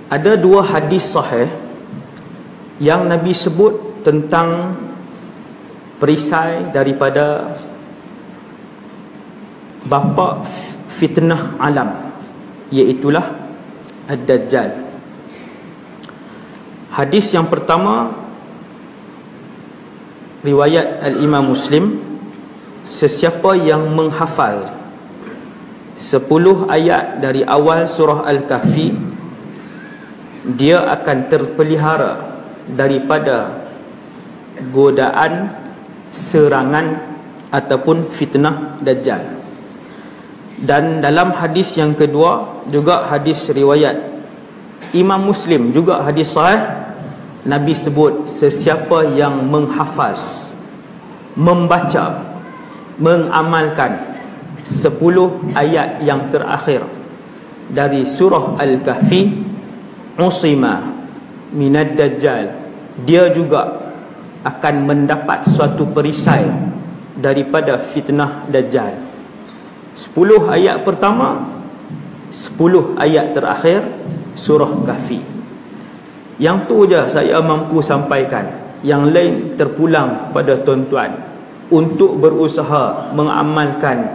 Ada dua hadis sahih yang Nabi sebut tentang perisai daripada bapa fitnah alam, iaitulah Ad-Dajjal. Hadis yang pertama riwayat Al-Imam Muslim, sesiapa yang menghafal 10 ayat dari awal surah Al-Kahfi, dia akan terpelihara daripada godaan, serangan ataupun fitnah Dajjal. Dan dalam hadis yang kedua, juga hadis riwayat Imam Muslim, juga hadis sahih, Nabi sebut sesiapa yang menghafaz, membaca, mengamalkan 10 ayat yang terakhir dari surah Al-Kahfi, usima minad Dajjal, dia juga akan mendapat suatu perisai daripada fitnah Dajjal. 10 ayat pertama, 10 ayat terakhir surah Kahfi. Yang tu je saya mampu sampaikan. Yang lain terpulang kepada tuan-tuan untuk berusaha mengamalkan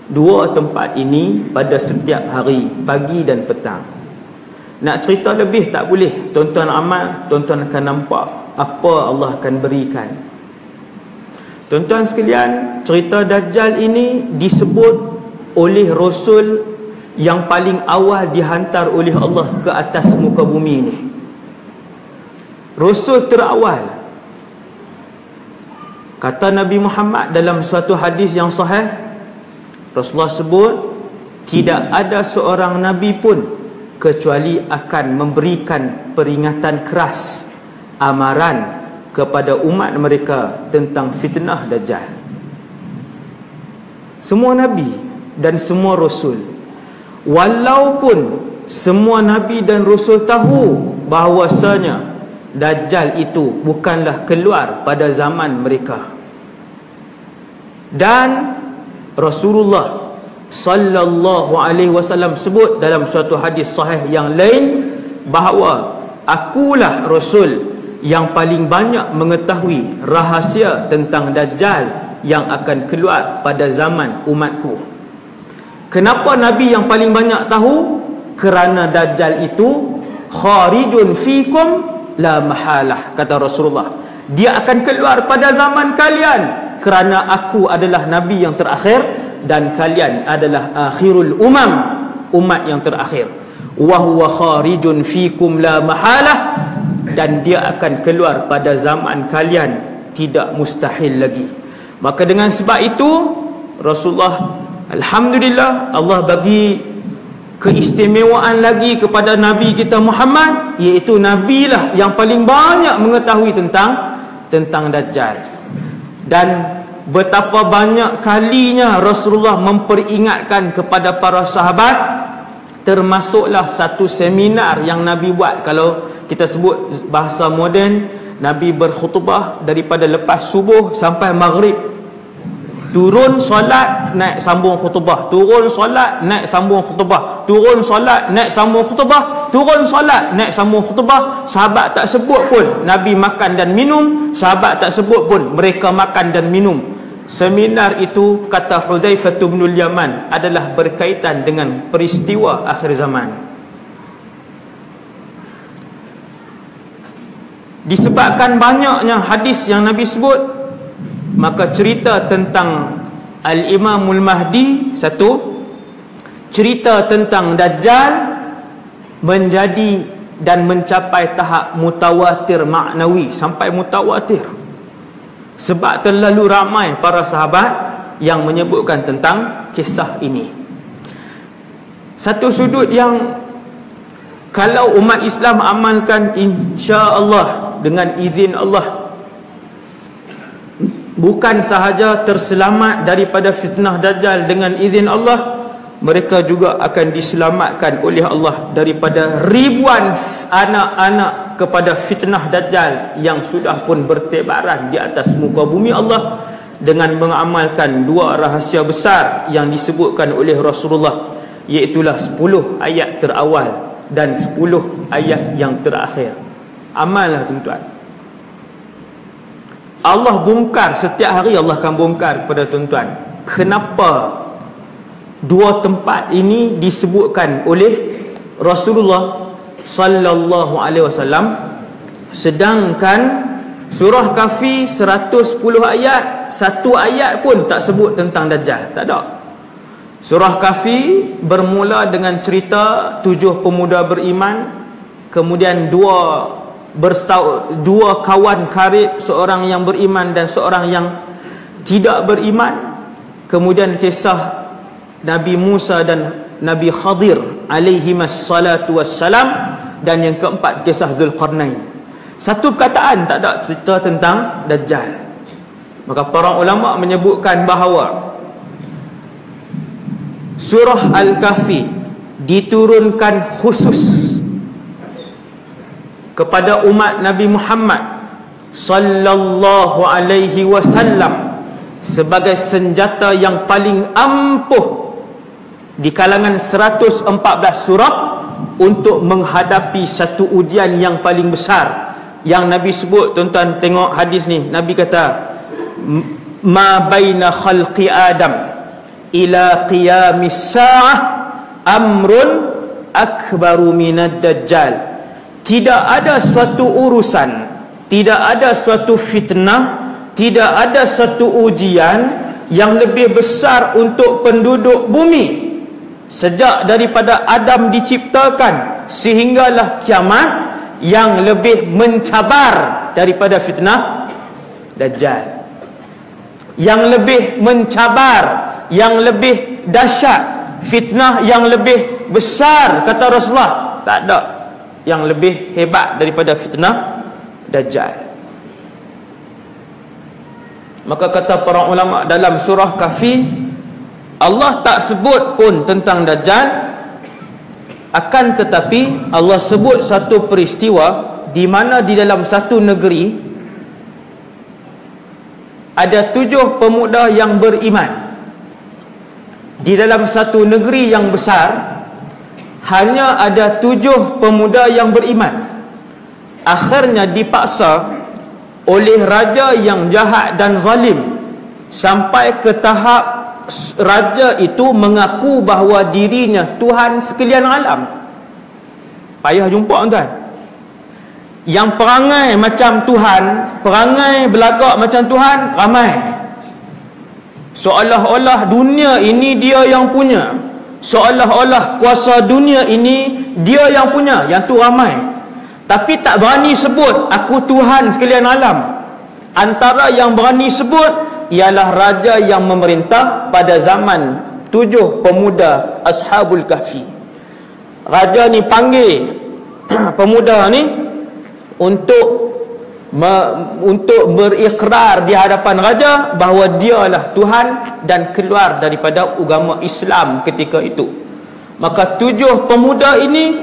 dua tempat ini pada setiap hari, pagi dan petang. Nak cerita lebih tak boleh. Tuan-tuan amal, tuan-tuan akan nampak apa Allah akan berikan. Tuan-tuan sekalian, cerita Dajjal ini disebut oleh Rasul yang paling awal dihantar oleh Allah ke atas muka bumi ini. Rasul terawal. Kata Nabi Muhammad dalam suatu hadis yang sahih, Rasulullah sebut, tidak ada seorang Nabi pun kecuali akan memberikan peringatan keras, amaran kepada umat mereka tentang fitnah Dajjal. Semua Nabi dan semua Rasul, walaupun semua Nabi dan Rasul tahu bahawasanya Dajjal itu bukanlah keluar pada zaman mereka, dan Rasulullah sallallahu alaihi wasallam sebut dalam suatu hadis sahih yang lain bahawa akulah Rasul yang paling banyak mengetahui rahsia tentang Dajjal yang akan keluar pada zaman umatku. Kenapa Nabi yang paling banyak tahu? Kerana Dajjal itu kharijun fikum la mahalah, kata Rasulullah. Dia akan keluar pada zaman kalian, kerana aku adalah Nabi yang terakhir dan kalian adalah akhirul umam, umat yang terakhir. Wa huwa kharijun fikum la mahalah, dan dia akan keluar pada zaman kalian, tidak mustahil lagi. Maka dengan sebab itu Rasulullah, alhamdulillah, Allah bagi keistimewaan lagi kepada Nabi kita Muhammad, iaitu Nabi lah yang paling banyak mengetahui tentang Dajjal. Dan betapa banyak kalinya Rasulullah memperingatkan kepada para sahabat, termasuklah satu seminar yang Nabi buat. Kalau kita sebut bahasa moden, Nabi berkhutbah daripada lepas subuh sampai maghrib. Turun solat, naik sambung khutbah. Turun solat, naik sambung khutbah. Turun solat, naik sambung khutbah. Turun solat, naik sambung khutbah. Sahabat tak sebut pun Nabi makan dan minum. Sahabat tak sebut pun mereka makan dan minum. Seminar itu, kata Hudzaifah bin Yaman, adalah berkaitan dengan peristiwa akhir zaman. Disebabkan banyaknya hadis yang Nabi sebut, maka cerita tentang Al-Imamul Mahdi satu, cerita tentang Dajjal menjadi dan mencapai tahap mutawatir maknawi, sampai mutawatir. Sebab terlalu ramai para sahabat yang menyebutkan tentang kisah ini. Satu sudut yang kalau umat Islam amalkan, insya-Allah dengan izin Allah, bukan sahaja terselamat daripada fitnah Dajjal dengan izin Allah, mereka juga akan diselamatkan oleh Allah daripada ribuan anak-anak kepada fitnah Dajjal yang sudah pun bertebaran di atas muka bumi Allah, dengan mengamalkan dua rahsia besar yang disebutkan oleh Rasulullah, iaitulah 10 ayat terawal dan 10 ayat yang terakhir. Amallah tuan-tuan. Allah bongkar, setiap hari Allah akan bongkar kepada tuan-tuan kenapa dua tempat ini disebutkan oleh Rasulullah sallallahu alaihi wasallam, sedangkan surah Kahfi 110 ayat, satu ayat pun tak sebut tentang Dajjal. Tak ada. Surah Kahfi bermula dengan cerita 7 pemuda beriman, kemudian dua kawan karib, seorang yang beriman dan seorang yang tidak beriman. Kemudian kisah Nabi Musa dan Nabi Khadir alaihimas salatu wassalam, dan yang keempat kisah Zulkarnain. Satu perkataan tak ada cerita tentang Dajjal. Maka para ulama menyebutkan bahawa surah Al-Kahfi diturunkan khusus kepada umat Nabi Muhammad sallallahu alaihi wasallam sebagai senjata yang paling ampuh di kalangan 114 surah untuk menghadapi satu ujian yang paling besar yang Nabi sebut. Tuan-tuan tengok hadis ni, Nabi kata ma baina khalqi Adam ila qiyamis sa'ah amrun akbaru minad dajjal. Tidak ada suatu urusan, tidak ada suatu fitnah, tidak ada suatu ujian yang lebih besar untuk penduduk bumi sejak daripada Adam diciptakan sehinggalah kiamat, yang lebih mencabar daripada fitnah Dajjal, yang lebih mencabar, yang lebih dahsyat, fitnah yang lebih besar, kata Rasulullah. Tak ada yang lebih hebat daripada fitnah Dajjal. Maka kata para ulama, dalam surah Kahfi Allah tak sebut pun tentang Dajjal, akan tetapi Allah sebut satu peristiwa di mana di dalam satu negeri ada 7 pemuda yang beriman. Di dalam satu negeri yang besar hanya ada 7 pemuda yang beriman. Akhirnya dipaksa oleh raja yang jahat dan zalim sampai ke tahap raja itu mengaku bahawa dirinya Tuhan sekalian alam. Payah jumpa tuan. Yang perangai macam Tuhan, perangai belagak macam Tuhan ramai. Seolah-olah dunia ini dia yang punya, seolah-olah kuasa dunia ini dia yang punya, yang tu ramai. Tapi tak berani sebut aku Tuhan sekalian alam. Antara yang berani sebut ialah raja yang memerintah pada zaman 7 pemuda Ashabul Kahfi. Raja ni panggil pemuda ni untuk berikrar di hadapan raja bahawa dialah Tuhan dan keluar daripada agama Islam ketika itu. Maka 7 pemuda ini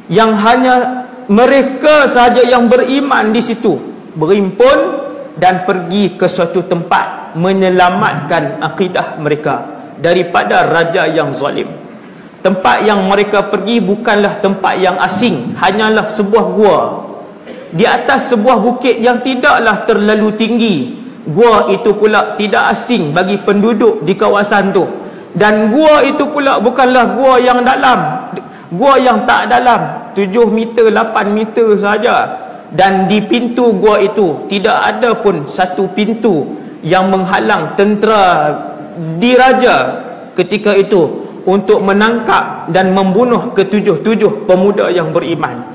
yang hanya mereka sahaja yang beriman di situ berhimpun dan pergi ke suatu tempat menyelamatkan akidah mereka daripada raja yang zalim. Tempat yang mereka pergi bukanlah tempat yang asing, hanyalah sebuah gua di atas sebuah bukit yang tidaklah terlalu tinggi. Gua itu pula tidak asing bagi penduduk di kawasan tu, dan gua itu pula bukanlah gua yang dalam, gua yang tak dalam, 7 meter 8 meter saja. Dan di pintu gua itu tidak ada pun satu pintu yang menghalang tentera diraja ketika itu untuk menangkap dan membunuh ke-7 pemuda yang beriman.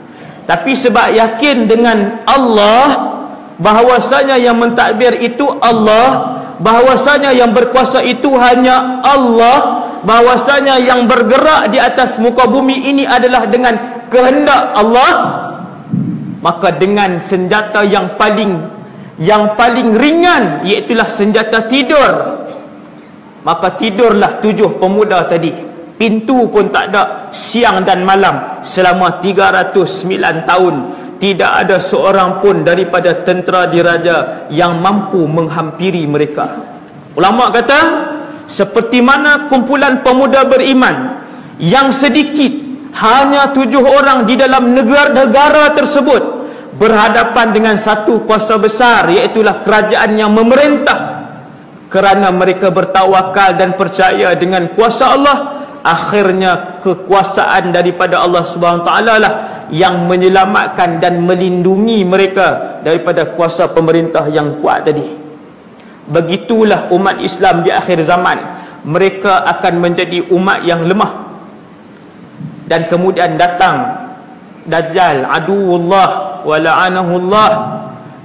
Tapi sebab yakin dengan Allah, bahwasanya yang mentadbir itu Allah, bahwasanya yang berkuasa itu hanya Allah, bahwasanya yang bergerak di atas muka bumi ini adalah dengan kehendak Allah, maka dengan senjata yang paling ringan, iaitulah senjata tidur, maka tidurlah 7 pemuda tadi. Pintu pun tak ada, siang dan malam selama 309 tahun tidak ada seorang pun daripada tentera diraja yang mampu menghampiri mereka. Ulama kata seperti mana kumpulan pemuda beriman yang sedikit hanya 7 orang di dalam negara tersebut berhadapan dengan satu kuasa besar, iaitulah kerajaan yang memerintah. Kerana mereka bertawakal dan percaya dengan kuasa Allah, akhirnya kekuasaan daripada Allah Subhanahu Wa Taala lah yang menyelamatkan dan melindungi mereka daripada kuasa pemerintah yang kuat tadi. Begitulah umat Islam di akhir zaman, mereka akan menjadi umat yang lemah. Dan kemudian datang Dajjal, aduwullah wa la'anahullah,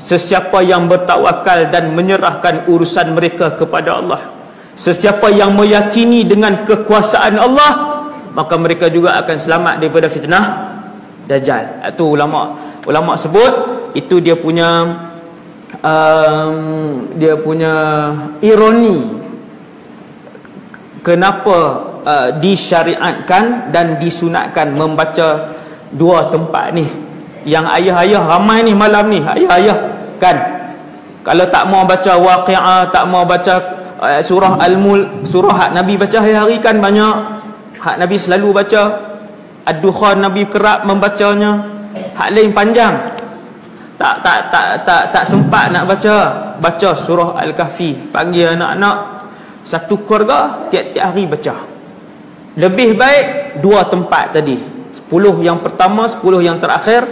sesiapa yang bertawakal dan menyerahkan urusan mereka kepada Allah, sesiapa yang meyakini dengan kekuasaan Allah, maka mereka juga akan selamat daripada fitnah Dajjal. Itu ulama sebut itu dia punya ironi. Kenapa disyariatkan dan disunatkan membaca 2 tempat ni? Yang ayah-ayah ramai ni malam ni, ayah-ayah kan, kalau tak mau baca Waqi'ah, tak mau baca surah Al-Mulk, surah hak Nabi baca hari-hari kan banyak, hak Nabi selalu baca. Ad-Dukhan Nabi kerap membacanya, hak lain panjang, tak sempat nak baca surah Al-Kahfi. Panggil anak-anak satu keluarga tiap-tiap hari baca. Lebih baik 2 tempat tadi, 10 yang pertama, 10 yang terakhir,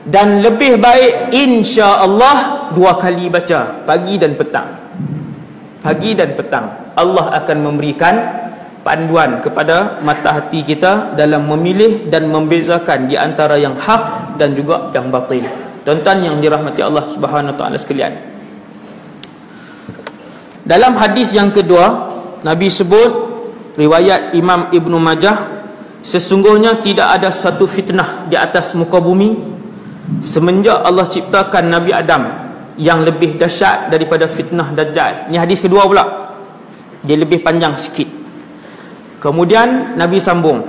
dan lebih baik insya-Allah 2 kali baca, pagi dan petang. Pagi dan petang Allah akan memberikan panduan kepada mata hati kita dalam memilih dan membezakan di antara yang hak dan juga yang batil. Tuan-tuan yang dirahmati Allah Subhanahu Wa Taala sekalian, dalam hadis yang kedua Nabi sebut, riwayat Imam Ibn Majah, sesungguhnya tidak ada satu fitnah di atas muka bumi semenjak Allah ciptakan Nabi Adam yang lebih dahsyat daripada fitnah Dajjal. Ini hadis kedua pula, dia lebih panjang sikit. Kemudian Nabi sambung,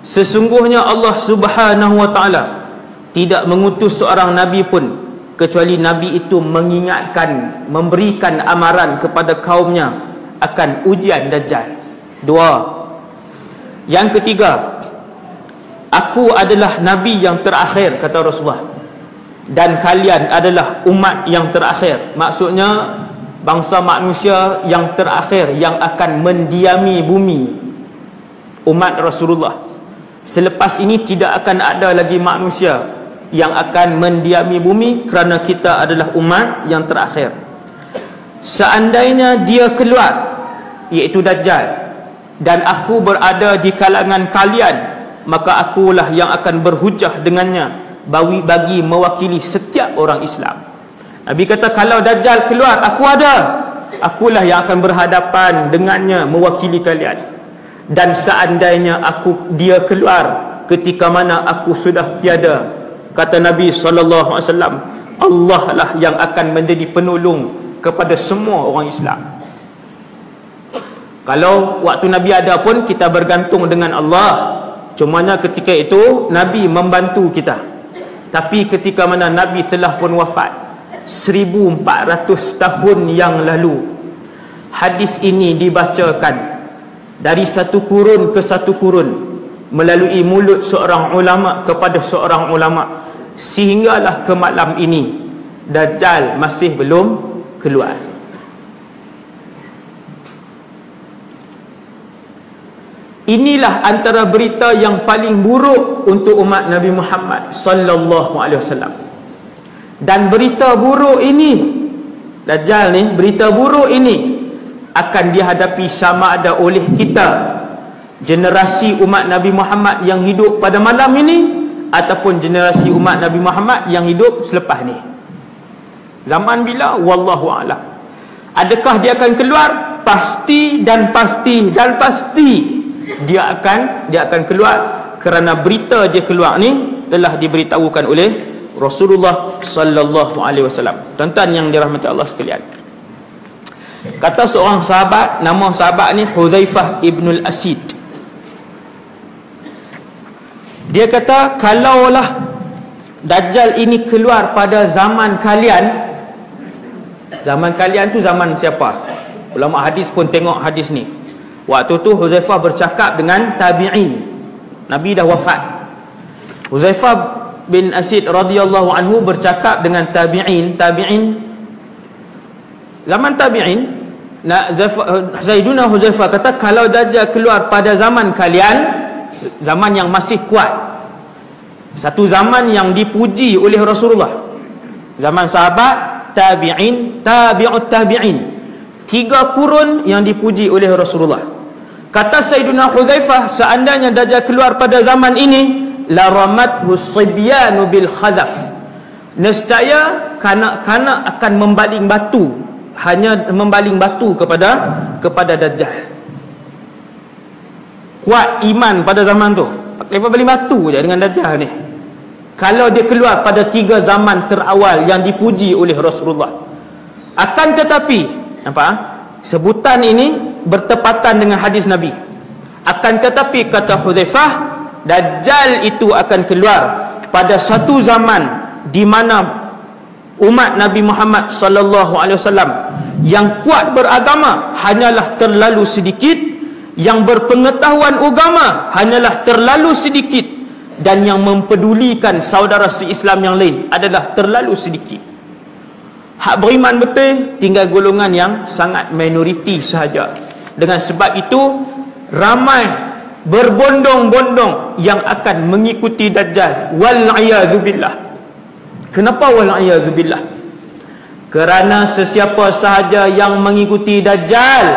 sesungguhnya Allah Subhanahu Wa Taala tidak mengutus seorang Nabi pun kecuali Nabi itu mengingatkan, memberikan amaran kepada kaumnya akan ujian Dajjal. 2. Yang ketiga, aku adalah Nabi yang terakhir, kata Rasulullah, dan kalian adalah umat yang terakhir. Maksudnya bangsa manusia yang terakhir yang akan mendiami bumi, umat Rasulullah. Selepas ini tidak akan ada lagi manusia yang akan mendiami bumi, kerana kita adalah umat yang terakhir. Seandainya dia keluar, iaitu Dajjal, dan aku berada di kalangan kalian, maka akulah yang akan berhujah dengannya bagi mewakili setiap orang Islam. Nabi kata, kalau Dajjal keluar, aku ada, akulah yang akan berhadapan dengannya mewakili kalian. Dan seandainya dia keluar ketika mana aku sudah tiada, kata Nabi SAW, Allah lah yang akan menjadi penolong kepada semua orang Islam. Kalau waktu Nabi ada pun kita bergantung dengan Allah, cumanya ketika itu Nabi membantu kita. Tapi ketika mana Nabi telah pun wafat 1400 tahun yang lalu, hadis ini dibacakan dari satu kurun ke satu kurun melalui mulut seorang ulama kepada seorang ulama, sehinggalah ke malam ini Dajjal masih belum keluar. Inilah antara berita yang paling buruk untuk umat Nabi Muhammad sallallahu alaihi wasallam. Dan berita buruk ini, Dajjal ni, berita buruk ini akan dihadapi sama ada oleh kita, generasi umat Nabi Muhammad yang hidup pada malam ini, ataupun generasi umat Nabi Muhammad yang hidup selepas ni. Zaman bila? Wallahu a'lam. Adakah dia akan keluar? Pasti dan pasti dan pasti dia akan keluar, kerana berita dia keluar ni telah diberitahukan oleh Rasulullah sallallahu alaihi wasallam. Tuan-tuan yang dirahmati Allah sekalian, kata seorang sahabat, nama sahabat ni Hudzaifah ibn al-Asid. Dia kata, kalaulah Dajjal ini keluar pada zaman kalian. Zaman kalian tu zaman siapa? Ulama hadis pun tengok hadis ni. Waktu tu Hudzaifah bercakap dengan tabi'in. Nabi dah wafat. Huzaifah bin Asid radhiyallahu anhu bercakap dengan tabi'in. Zaman tabi'in, Sayyiduna Huzaifah kata, kalau Dajjal keluar pada zaman kalian, zaman yang masih kuat, satu zaman yang dipuji oleh Rasulullah, zaman sahabat, tabi'in, tabi'ut tabi'in, 3 kurun yang dipuji oleh Rasulullah. Kata Sayyiduna Huzaifah, seandainya Dajjal keluar pada zaman ini, la ramathu sibyanu bil khazaf, nescaya kanak-kanak akan membaling batu, hanya membaling batu kepada Dajjal. Kuat iman pada zaman tu, lepas baling batu je dengan Dajjal ni, kalau dia keluar pada 3 zaman terawal yang dipuji oleh Rasulullah. Akan tetapi, nampak sebutan ini bertepatan dengan hadis Nabi. Akan tetapi, kata Huzaifah, Dajjal itu akan keluar pada satu zaman di mana umat Nabi Muhammad sallallahu alaihi wasallam yang kuat beragama hanyalah terlalu sedikit, yang berpengetahuan agama hanyalah terlalu sedikit, dan yang mempedulikan saudara se-Islam yang lain adalah terlalu sedikit. Hak beriman betul tinggal golongan yang sangat minoriti sahaja. Dengan sebab itu ramai berbondong-bondong yang akan mengikuti Dajjal. Wal'iyadzubillah. Kenapa wal'iyadzubillah? Kerana sesiapa sahaja yang mengikuti Dajjal,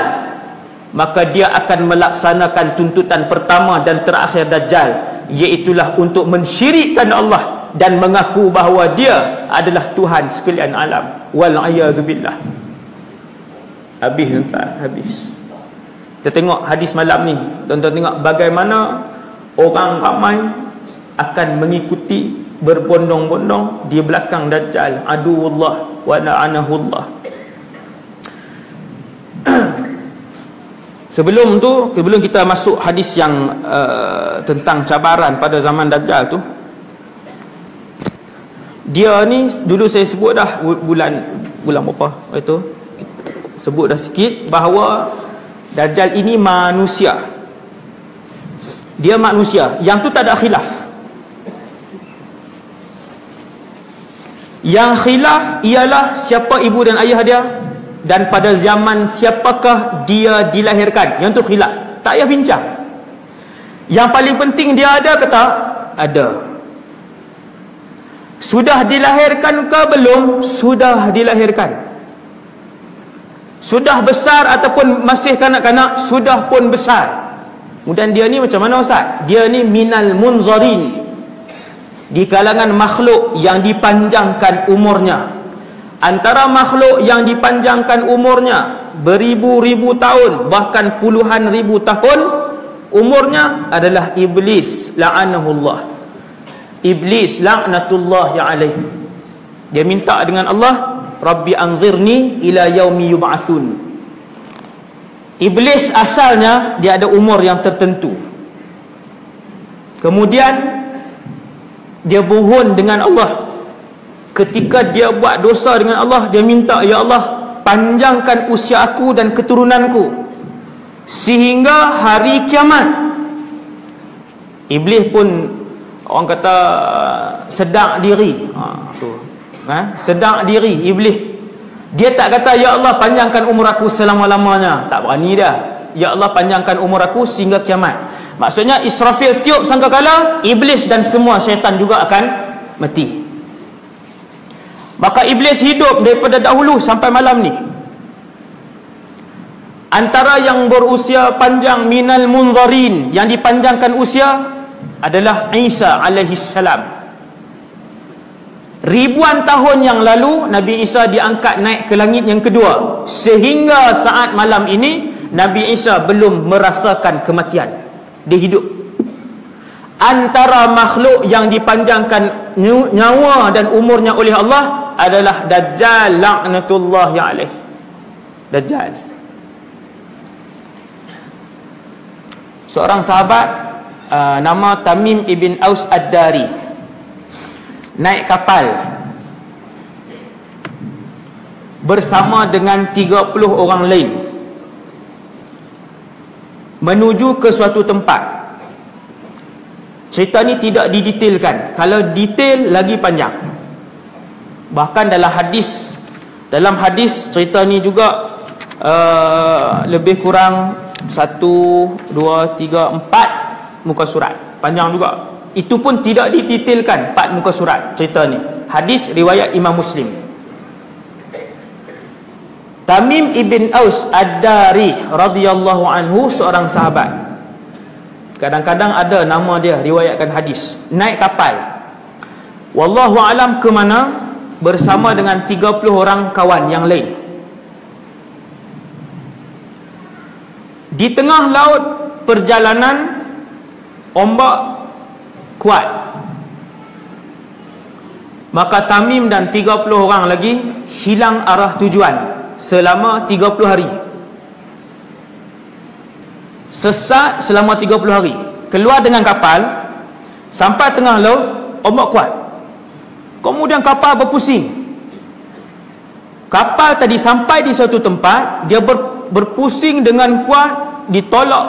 maka dia akan melaksanakan tuntutan pertama dan terakhir Dajjal, iaitulah untuk mensyirikkan Allah dan mengaku bahawa dia adalah Tuhan sekalian alam. Wal'iyadzubillah. Habis. Kita tengok hadis malam ni, tuan-tuan tengok bagaimana orang ramai akan mengikuti berbondong-bondong di belakang Dajjal, aduwullah wa la'anahullah. Sebelum kita masuk hadis yang tentang cabaran pada zaman Dajjal tu, dia ni dulu saya sebut dah bulan berapa itu, sebut dah sikit bahawa Dajjal ini manusia. Dia manusia. Yang tu tak ada khilaf. Yang khilaf ialah siapa ibu dan ayah dia, dan pada zaman siapakah dia dilahirkan. Yang tu khilaf, tak payah bincang. Yang paling penting dia ada ke tak? Ada. Sudah dilahirkan ke belum? Sudah dilahirkan. Sudah besar ataupun masih kanak-kanak? Sudah pun besar. Kemudian dia ni macam mana Ustaz? Dia ni minal munzarin, di kalangan makhluk yang dipanjangkan umurnya. Antara makhluk yang dipanjangkan umurnya beribu-ribu tahun, bahkan puluhan ribu tahun umurnya adalah Iblis la'anahullah. Iblis la'natullahi alaih. Dia minta dengan Allah, Rabbi anzirni ila yaumi yub'atsun. Iblis asalnya dia ada umur yang tertentu. Kemudian dia mohon dengan Allah. Ketika dia buat dosa dengan Allah, dia minta, ya Allah, panjangkan usia aku dan keturunanku sehingga hari kiamat. Iblis pun orang kata sedang diri. Sedang diri Iblis. Dia tak kata, ya Allah panjangkan umur aku selama-lamanya. Tak berani dah. Ya Allah panjangkan umur aku sehingga kiamat. Maksudnya Israfil tiup sangkakala, Iblis dan semua syaitan juga akan mati. Maka Iblis hidup daripada dahulu sampai malam ni. Antara yang berusia panjang minal munzarin, yang dipanjangkan usia, adalah Isa alaihi salam. Ribuan tahun yang lalu Nabi Isa diangkat naik ke langit yang kedua. Sehingga saat malam ini Nabi Isa belum merasakan kematian. Dia hidup. Antara makhluk yang dipanjangkan nyawa dan umurnya oleh Allah adalah Dajjal la'natullahi alaih. Dajjal. Seorang sahabat nama Tamim ibn Aus Ad-Dari naik kapal bersama dengan 30 orang lain menuju ke suatu tempat. cerita ni tidak didetailkan. Kalau detail lagi panjang. Bahkan dalam hadis cerita ni juga lebih kurang 1, 2, 3, 4 muka surat. Panjang juga. Itu pun tidak didetailkan 4 muka surat cerita ni. Hadis riwayat Imam Muslim. Tamim ibn Aus Ad-Dari radhiyallahu anhu, seorang sahabat. Kadang-kadang ada nama dia riwayatkan hadis. Naik kapal, wallahu alam ke mana, bersama dengan 30 orang kawan yang lain. Di tengah laut perjalanan, ombak kuat. Maka Tamim dan 30 orang lagi hilang arah tujuan selama 30 hari. Sesat selama 30 hari. Keluar dengan kapal, sampai tengah laut, ombak kuat. Kemudian kapal berpusing. Kapal tadi sampai di suatu tempat, dia berpusing dengan kuat, ditolak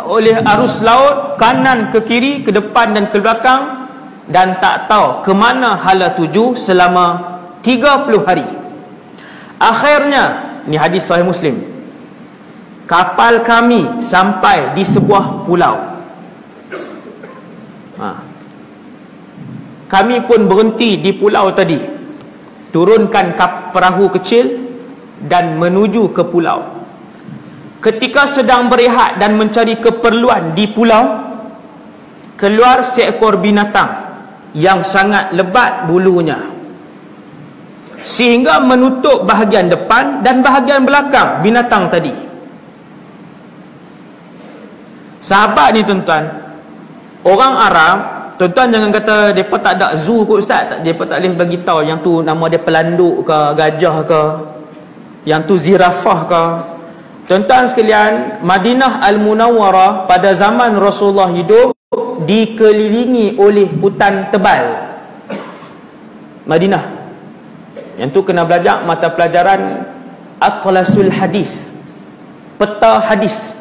oleh arus laut, kanan ke kiri, ke depan dan ke belakang, dan tak tahu ke mana hala tuju selama 30 hari. Akhirnya, ni hadis Sahih Muslim, kapal kami sampai di sebuah pulau. Kami pun berhenti di pulau tadi, turunkan perahu kecil dan menuju ke pulau. Ketika sedang berehat dan mencari keperluan di pulau, keluar seekor binatang yang sangat lebat bulunya, sehingga menutup bahagian depan dan bahagian belakang binatang tadi. Sahabat ni tuan-tuan, orang Arab, tuan-tuan jangan kata mereka tak ada zoo kot ustaz, mereka tak boleh bagi tahu yang tu nama dia pelanduk ke, gajah ke, yang tu zirafah ke. Tuan-tuan sekalian, Madinah Al-Munawwarah pada zaman Rasulullah hidup dikelilingi oleh hutan tebal. Madinah, yang tu kena belajar mata pelajaran Atlasul Hadis, peta hadis.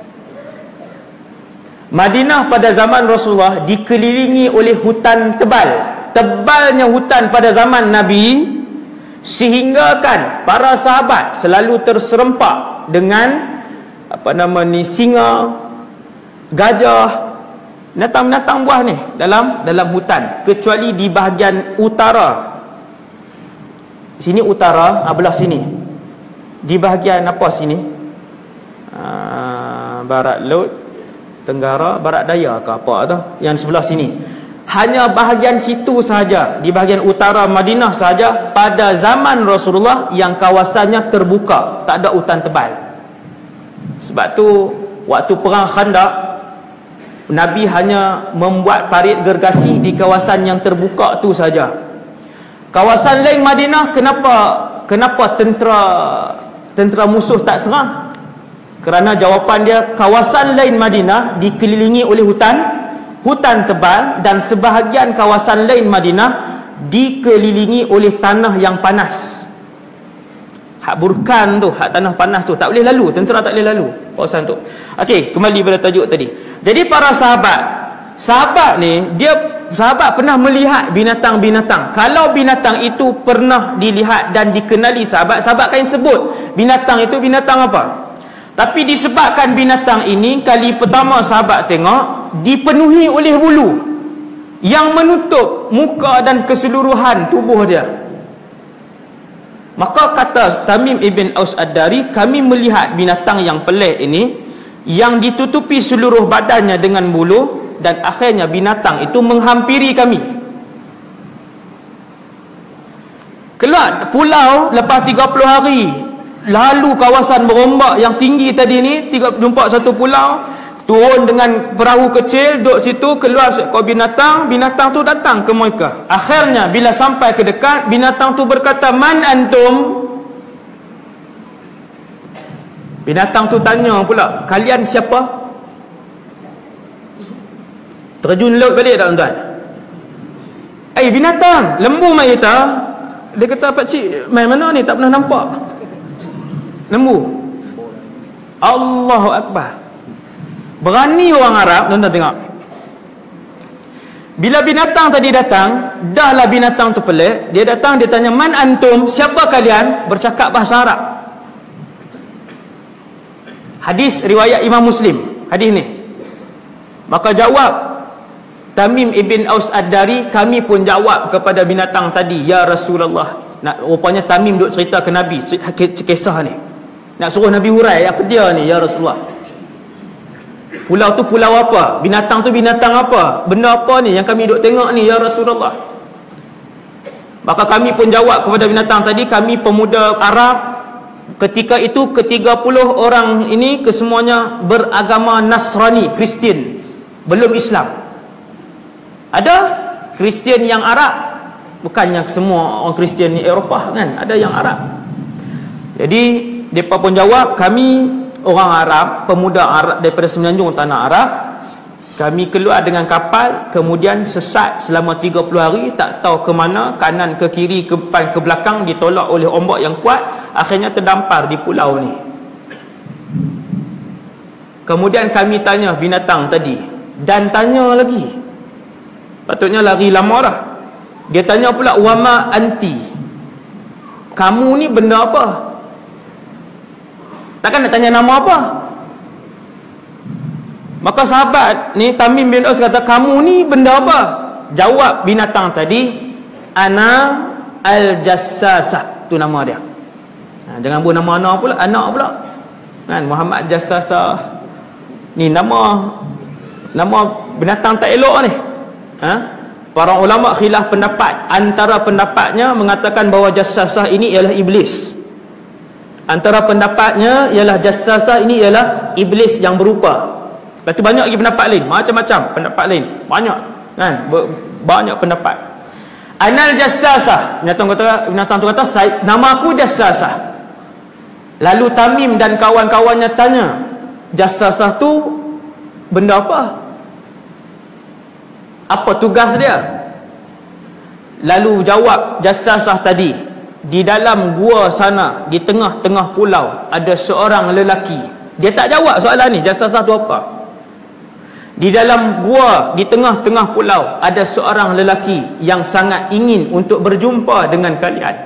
Madinah pada zaman Rasulullah dikelilingi oleh hutan tebal. Tebalnya hutan pada zaman Nabi, sehingga kan para sahabat selalu terserempak dengan singa, gajah, binatang-binatang buah ni dalam hutan, kecuali di bahagian utara. Sini utara, belah sini. Di bahagian sini? Barat laut, tenggara, barat daya ke apa tu? Yang sebelah sini. Hanya bahagian situ sahaja, di bahagian utara Madinah sahaja pada zaman Rasulullah yang kawasannya terbuka, tak ada hutan tebal. Sebab tu waktu perang Khandaq, Nabi hanya membuat parit gergasi di kawasan yang terbuka tu saja. Kawasan lain Madinah, kenapa tentera musuh tak serang? Kerana jawapan dia, kawasan lain Madinah dikelilingi oleh hutan tebal, dan sebahagian kawasan lain Madinah dikelilingi oleh tanah yang panas. Hak Burkan tu, hak tanah panas tu, tak boleh lalu, tentera tak boleh lalu kawasan tu. Okey, kembali pada tajuk tadi. Jadi para sahabat ni, sahabat pernah melihat binatang-binatang. Kalau binatang itu pernah dilihat dan dikenali sahabat akan sebut binatang itu binatang apa. Tapi disebabkan binatang ini kali pertama sahabat tengok, dipenuhi oleh bulu yang menutup muka dan keseluruhan tubuh dia. Maka kata Tamim ibn Aus Ad-Dari, kami melihat binatang yang pelik ini yang ditutupi seluruh badannya dengan bulu, dan akhirnya binatang itu menghampiri kami. Keluar pulau lepas 30 hari, lalu kawasan berombak yang tinggi tadi ni, jumpa satu pulau, turun dengan perahu kecil, duduk situ, keluar seekor binatang tu datang ke mereka. Akhirnya bila sampai ke dekat, binatang tu berkata, man antum? Binatang tu tanya pula, kalian siapa? Terjun laut balik tak tuan-tuan? Binatang, lembu mai kita. Dia kata, pakcik mai mana ni, tak pernah nampak lembu. Allahu Akbar. Berani orang Arab, tuan-tuan tengok. Bila binatang tadi datang, dahlah binatang tu pelik, dia datang, dia tanya, man antum, siapa kalian? Bercakap bahasa Arab. Hadis riwayat Imam Muslim, hadis ni. Maka jawab Tamim ibn Aus Ad-Dari, kami pun jawab kepada binatang tadi, ya Rasulullah. Rupanya Tamim duk cerita ke Nabi kisah ni, nak suruh Nabi hurai apa dia ni, ya Rasulullah. Pulau tu pulau apa? Binatang tu binatang apa? Benda apa ni yang kami duk tengok ni, ya Rasulullah? Maka kami pun jawab kepada binatang tadi, kami pemuda Arab. Ketika itu ke-30 orang ini kesemuanya beragama Nasrani, Kristian, belum Islam. Ada Kristian yang Arab, bukannya semua orang Kristian ni Eropah kan, ada yang Arab. Jadi mereka pun jawab, kami orang Arab, pemuda Arab daripada semenanjung tanah Arab, kami keluar dengan kapal, kemudian sesat selama 30 hari, tak tahu ke mana, kanan ke kiri, ke depan ke belakang, ditolak oleh ombak yang kuat, akhirnya terdampar di pulau ni. Kemudian kami tanya binatang tadi, dan tanya lagi, patutnya lari lama dah. Dia tanya pula, wama anti, kamu ni benda apa? Takkan nak tanya nama apa? Maka sahabat ni Tamim bin Aus kata, kamu ni benda apa? Jawab binatang tadi, ana al-jassasah, tu nama dia. Jangan buat nama anak pula, kan, Muhammad Jassasah ni nama binatang tak elok ni. Para ulama khilaf pendapat. Antara pendapatnya mengatakan bahawa Jassasah ini ialah iblis. Antara pendapatnya ialah Jassasah ini ialah iblis yang berupa. Lepas tu banyak lagi pendapat lain, macam-macam pendapat lain, banyak kan, banyak pendapat. Anal Jassasah, binatang tu kata, nama aku Jassasah. Lalu Tamim dan kawan-kawannya tanya, Jassasah tu benda apa? Apa tugas dia? Lalu jawab Jassasah tadi, di dalam gua sana, di tengah-tengah pulau, ada seorang lelaki. Dia tak jawab soalan ni, Jassasah tu apa? Di dalam gua, di tengah-tengah pulau, ada seorang lelaki yang sangat ingin untuk berjumpa dengan kalian.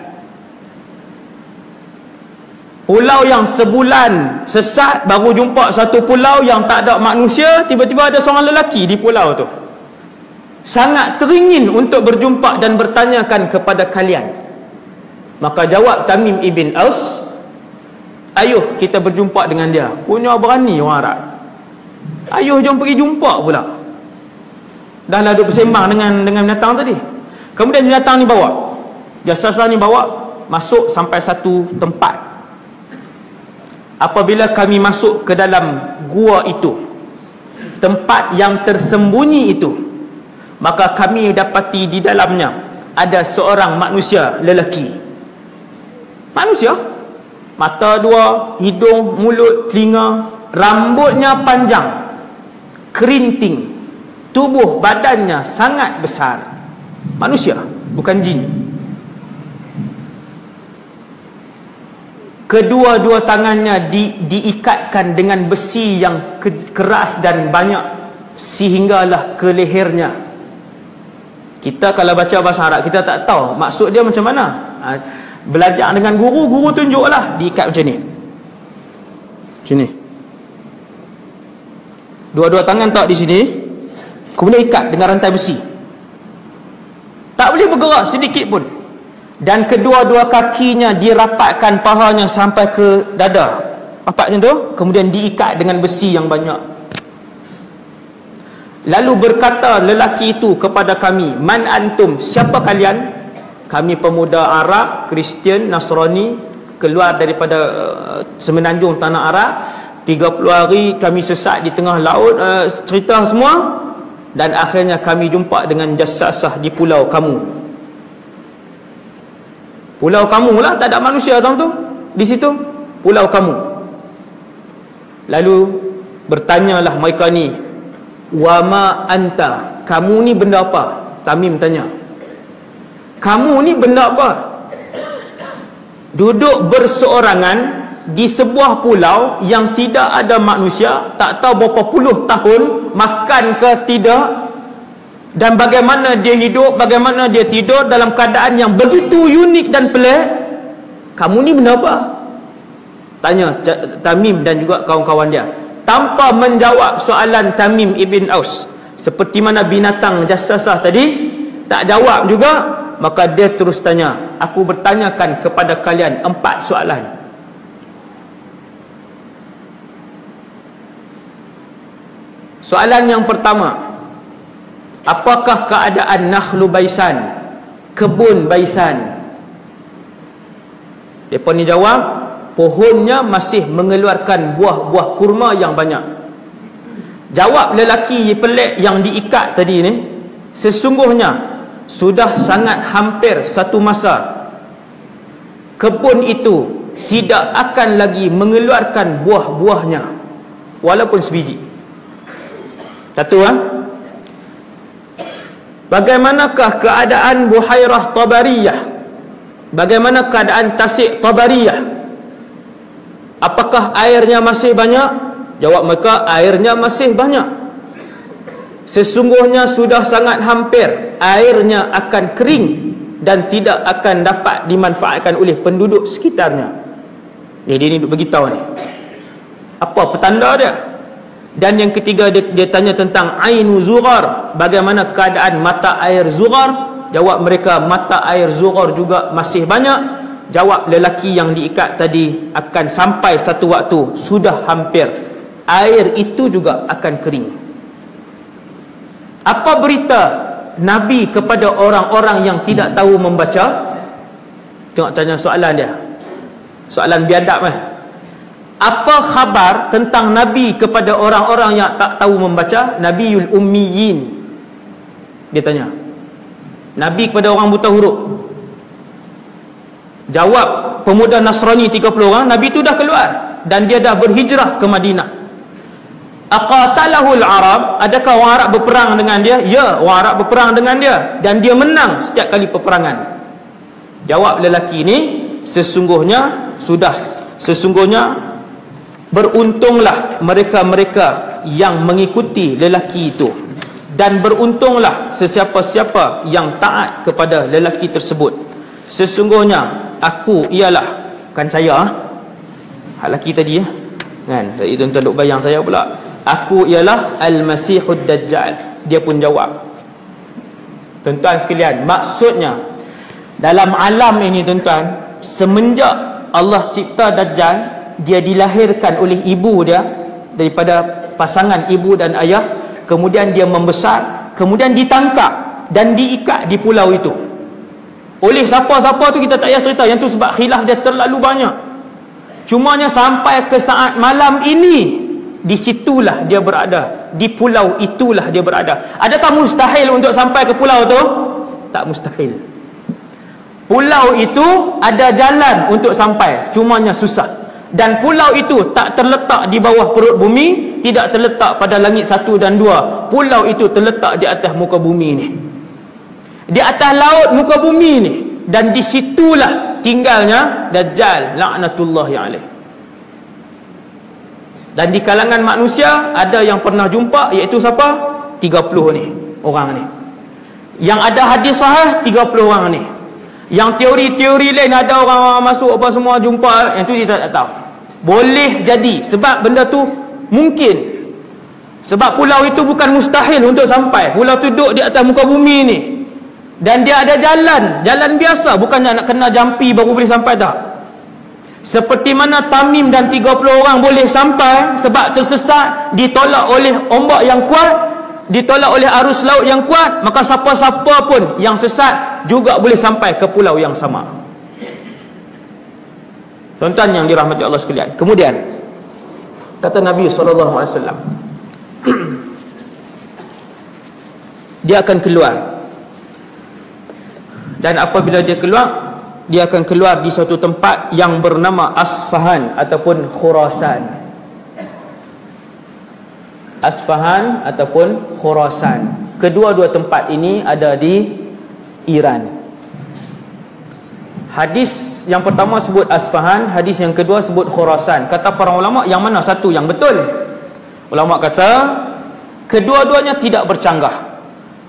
Pulau yang sebulan sesat, baru jumpa satu pulau yang tak ada manusia, tiba-tiba ada seorang lelaki di pulau tu, sangat teringin untuk berjumpa dan bertanyakan kepada kalian. Maka jawab Tamim ibn Aus, ayuh kita berjumpa dengan dia. Punya berani orang Arab, ayuh jom pergi jumpa pula. Dah lah duk bersembang dengan binatang tadi. Kemudian binatang ni bawa, Jassasah ni bawa masuk sampai satu tempat. Apabila kami masuk ke dalam gua itu, tempat yang tersembunyi itu, maka kami dapati di dalamnya ada seorang manusia lelaki. Manusia, mata dua, hidung, mulut, telinga, rambutnya panjang, kerinting, tubuh badannya sangat besar. Manusia, bukan jin. Kedua-dua tangannya diikatkan dengan besi yang keras dan banyak, sehinggalah ke lehernya. Kita kalau baca bahasa Arab, kita tak tahu maksud dia macam mana. Belajar dengan guru, guru tunjuklah, diikat macam ni. Macam ni. Dua-dua tangan tak di sini, kemudian ikat dengan rantai besi. Tak boleh bergerak sedikit pun. Dan kedua-dua kakinya dirapatkan pahanya sampai ke dada. Rapat macam tu, kemudian diikat dengan besi yang banyak. Lalu berkata lelaki itu kepada kami, man antum, siapa kalian? Kami pemuda Arab, Kristian, Nasrani, keluar daripada semenanjung tanah Arab. 30 hari kami sesat di tengah laut, cerita semua. Dan akhirnya kami jumpa dengan Jassasah di pulau kamu. Pulau kamu lah, tak ada manusia orang tu di situ, pulau kamu. Lalu bertanyalah mereka ni, wama anta, kamu ni benda apa? Tamim tanya, kamu ni benda apa? Duduk berseorangan di sebuah pulau yang tidak ada manusia, tak tahu berapa puluh tahun, makan ke tidak, dan bagaimana dia hidup, bagaimana dia tidur dalam keadaan yang begitu unik dan pelik. Kamu ni benda apa? Tanya Tamim dan juga kawan-kawan dia. Tanpa menjawab soalan Tamim ibn Aus, seperti mana binatang jassasah tadi, tak jawab juga, maka dia terus tanya, aku bertanyakan kepada kalian 4 soalan. Soalan yang pertama, apakah keadaan Nakhlu Baisan, kebun Baisan? Mereka ni jawab, pohonnya masih mengeluarkan buah-buah kurma yang banyak. Jawab lelaki pelik yang diikat tadi ni, sesungguhnya sudah sangat hampir satu masa kebun itu tidak akan lagi mengeluarkan buah-buahnya walaupun sebiji. Satu, bagaimanakah keadaan Buhairah Tabariyah? Bagaimana keadaan Tasik Tabariyah? Apakah airnya masih banyak? Jawab mereka, airnya masih banyak. Sesungguhnya sudah sangat hampir airnya akan kering dan tidak akan dapat dimanfaatkan oleh penduduk sekitarnya. Dia ni duk beritahu ni. Apa petanda dia? Dan yang ketiga, dia tanya tentang Ainu Zughar, bagaimana keadaan mata air Zughar? Jawab mereka, mata air Zughar juga masih banyak. Jawab lelaki yang diikat tadi, akan sampai satu waktu, sudah hampir, air itu juga akan kering. Apa berita Nabi kepada orang-orang yang tidak tahu membaca? Tengok tanya soalan dia, soalan biadab Apa khabar tentang Nabi kepada orang-orang yang tak tahu membaca? Nabiul Ummiyin, dia tanya. Nabi kepada orang buta huruf. Jawab pemuda Nasrani 30 orang, Nabi itu dah keluar dan dia dah berhijrah ke Madinah. Aqatalahul Arab, adakah orang Arab berperang dengan dia? Ya, orang Arab berperang dengan dia dan dia menang setiap kali peperangan. Jawab lelaki ini, sesungguhnya beruntunglah mereka-mereka yang mengikuti lelaki itu, dan beruntunglah sesiapa-siapa yang taat kepada lelaki tersebut. Sesungguhnya aku ialah, kan saya lelaki tadi kan, itu tuan-tuan duk bayang saya pula. Aku ialah Al-Masihud Dajjal. Dia pun jawab. Tuan-tuan sekalian, maksudnya dalam alam ini tuan-tuan, semenjak Allah cipta Dajjal, dia dilahirkan oleh ibu dia daripada pasangan ibu dan ayah, kemudian dia membesar, kemudian ditangkap dan diikat di pulau itu. Oleh siapa-siapa tu kita tak payah cerita, yang tu sebab khilaf dia terlalu banyak. Cumanya sampai ke saat malam ini, di situlah dia berada, di pulau itulah dia berada. Adakah mustahil untuk sampai ke pulau tu? Tak mustahil. Pulau itu ada jalan untuk sampai, cumanya susah. Dan pulau itu tak terletak di bawah perut bumi, tidak terletak pada langit 1 dan 2. Pulau itu terletak di atas muka bumi ni, di atas laut muka bumi ni. Dan di situlah tinggalnya Dajjal laknatullahi alaih. Dan di kalangan manusia ada yang pernah jumpa, iaitu siapa? 30 ni orang ni. Yang ada hadis sahih 30 orang ni. Yang teori-teori lain ada orang masuk apa semua jumpa, yang tu kita tak tahu. Boleh jadi sebab benda tu mungkin. Sebab pulau itu bukan mustahil untuk sampai. Pulau tu duduk di atas muka bumi ni. Dan dia ada jalan biasa, bukannya nak kena jampi baru boleh sampai, tak. Seperti mana Tamim dan 30 orang boleh sampai sebab tersesat, ditolak oleh ombak yang kuat, ditolak oleh arus laut yang kuat, maka siapa-siapa pun yang sesat juga boleh sampai ke pulau yang sama. Tuan-tuan yang dirahmati Allah sekalian, kemudian kata Nabi SAW, dia akan keluar, dan apabila dia keluar, dia akan keluar di suatu tempat yang bernama Asfahan ataupun Khurasan. Asfahan ataupun Khurasan, kedua-dua tempat ini ada di Iran. Hadis yang pertama sebut Asfahan, hadis yang kedua sebut Khurasan. Kata para ulama, yang mana satu yang betul? Ulama kata kedua-duanya tidak bercanggah.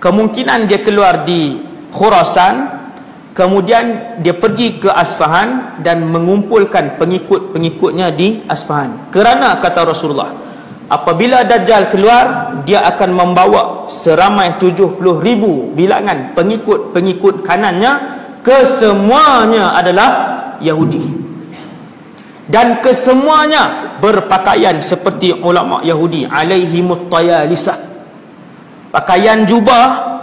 kemungkinan dia keluar di Khurasan, kemudian dia pergi ke Asfahan dan mengumpulkan pengikut-pengikutnya di Asfahan. Kerana kata Rasulullah, apabila Dajjal keluar, dia akan membawa seramai 70,000 bilangan pengikut-pengikut kanannya, kesemuanya adalah Yahudi. Dan kesemuanya berpakaian seperti ulama Yahudi, alaihimut tayalisah, pakaian jubah.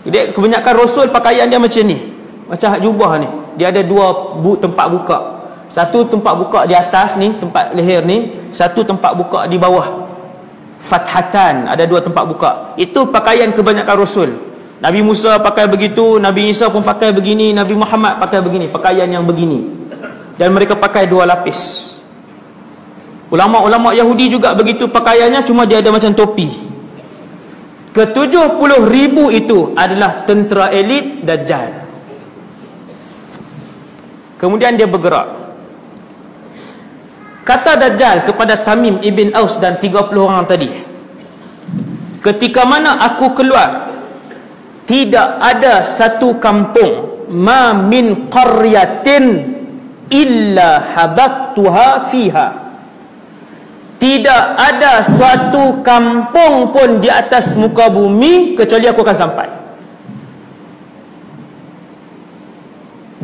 Jadi kebanyakan Rasul pakaian dia macam ni, macam jubah ni. Dia ada dua tempat buka. Satu tempat buka di atas ni, tempat leher ni. Satu tempat buka di bawah, fathatan, ada dua tempat buka. Itu pakaian kebanyakan Rasul. Nabi Musa pakai begitu, Nabi Isa pun pakai begini, Nabi Muhammad pakai begini, pakaian yang begini. Dan mereka pakai dua lapis. Ulama-ulama Yahudi juga begitu pakaiannya, cuma dia ada macam topi. Ke-70,000 itu adalah tentera elit Dajjal. Kemudian dia bergerak. Kata Dajjal kepada Tamim ibn Aus dan 30 orang tadi, ketika mana aku keluar, tidak ada satu kampung, ma min qaryatin illa habattuha fiha. Tidak ada suatu kampung pun di atas muka bumi kecuali aku akan sampai.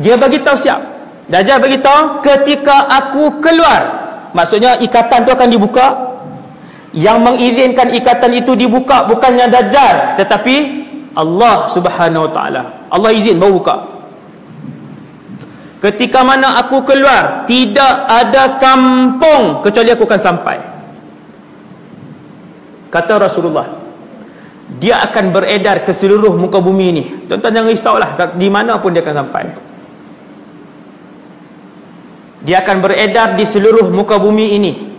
Dia bagi tahu siap. Dajjal bagi tahu ketika aku keluar, maksudnya ikatan tu akan dibuka. Yang mengizinkan ikatan itu dibuka bukannya Dajjal, tetapi Allah Subhanahu Wa Taala. Allah izin baru buka. Ketika mana aku keluar, tidak ada kampung kecuali aku akan sampai. Kata Rasulullah, dia akan beredar ke seluruh muka bumi ini. Tuan-tuan jangan risaulah, di mana pun dia akan sampai. Dia akan beredar di seluruh muka bumi ini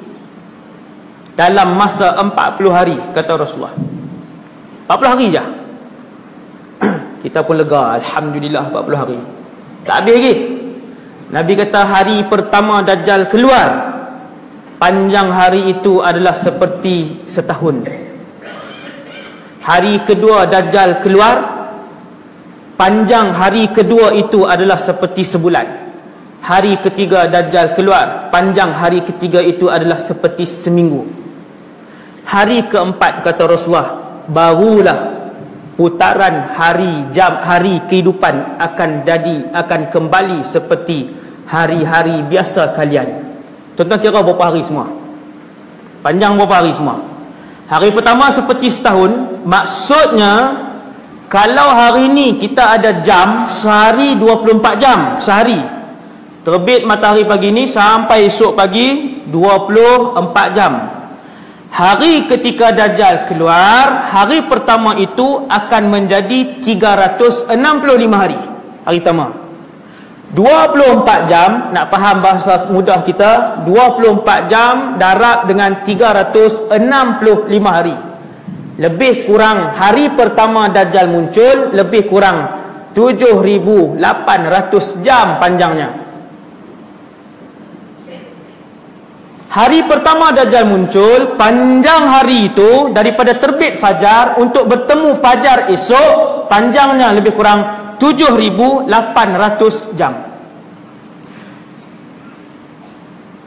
dalam masa 40 hari, kata Rasulullah. 40 hari je. Kita pun lega, alhamdulillah 40 hari. Tak habis lagi. Nabi kata hari pertama Dajjal keluar, panjang hari itu adalah seperti setahun. Hari kedua Dajjal keluar, panjang hari kedua itu adalah seperti sebulan. Hari ketiga Dajjal keluar, panjang hari ketiga itu adalah seperti seminggu. Hari keempat, kata Rasulullah, barulah putaran hari kehidupan akan kembali seperti hari-hari biasa kalian. Tuan-tuan kira berapa hari semua? Panjang berapa hari semua? Hari pertama seperti setahun. Maksudnya kalau hari ni kita ada jam, sehari 24 jam sehari. Terbit matahari pagi ni sampai esok pagi 24 jam. Hari ketika Dajjal keluar, hari pertama itu akan menjadi 365 hari. Hari pertama 24 jam, nak faham bahasa mudah kita, 24 jam darab dengan 365 hari. Lebih kurang hari pertama Dajjal muncul, lebih kurang 7,800 jam panjangnya. Hari pertama Dajjal muncul, panjang hari itu daripada terbit fajar untuk bertemu fajar esok, panjangnya lebih kurang 7,800 jam.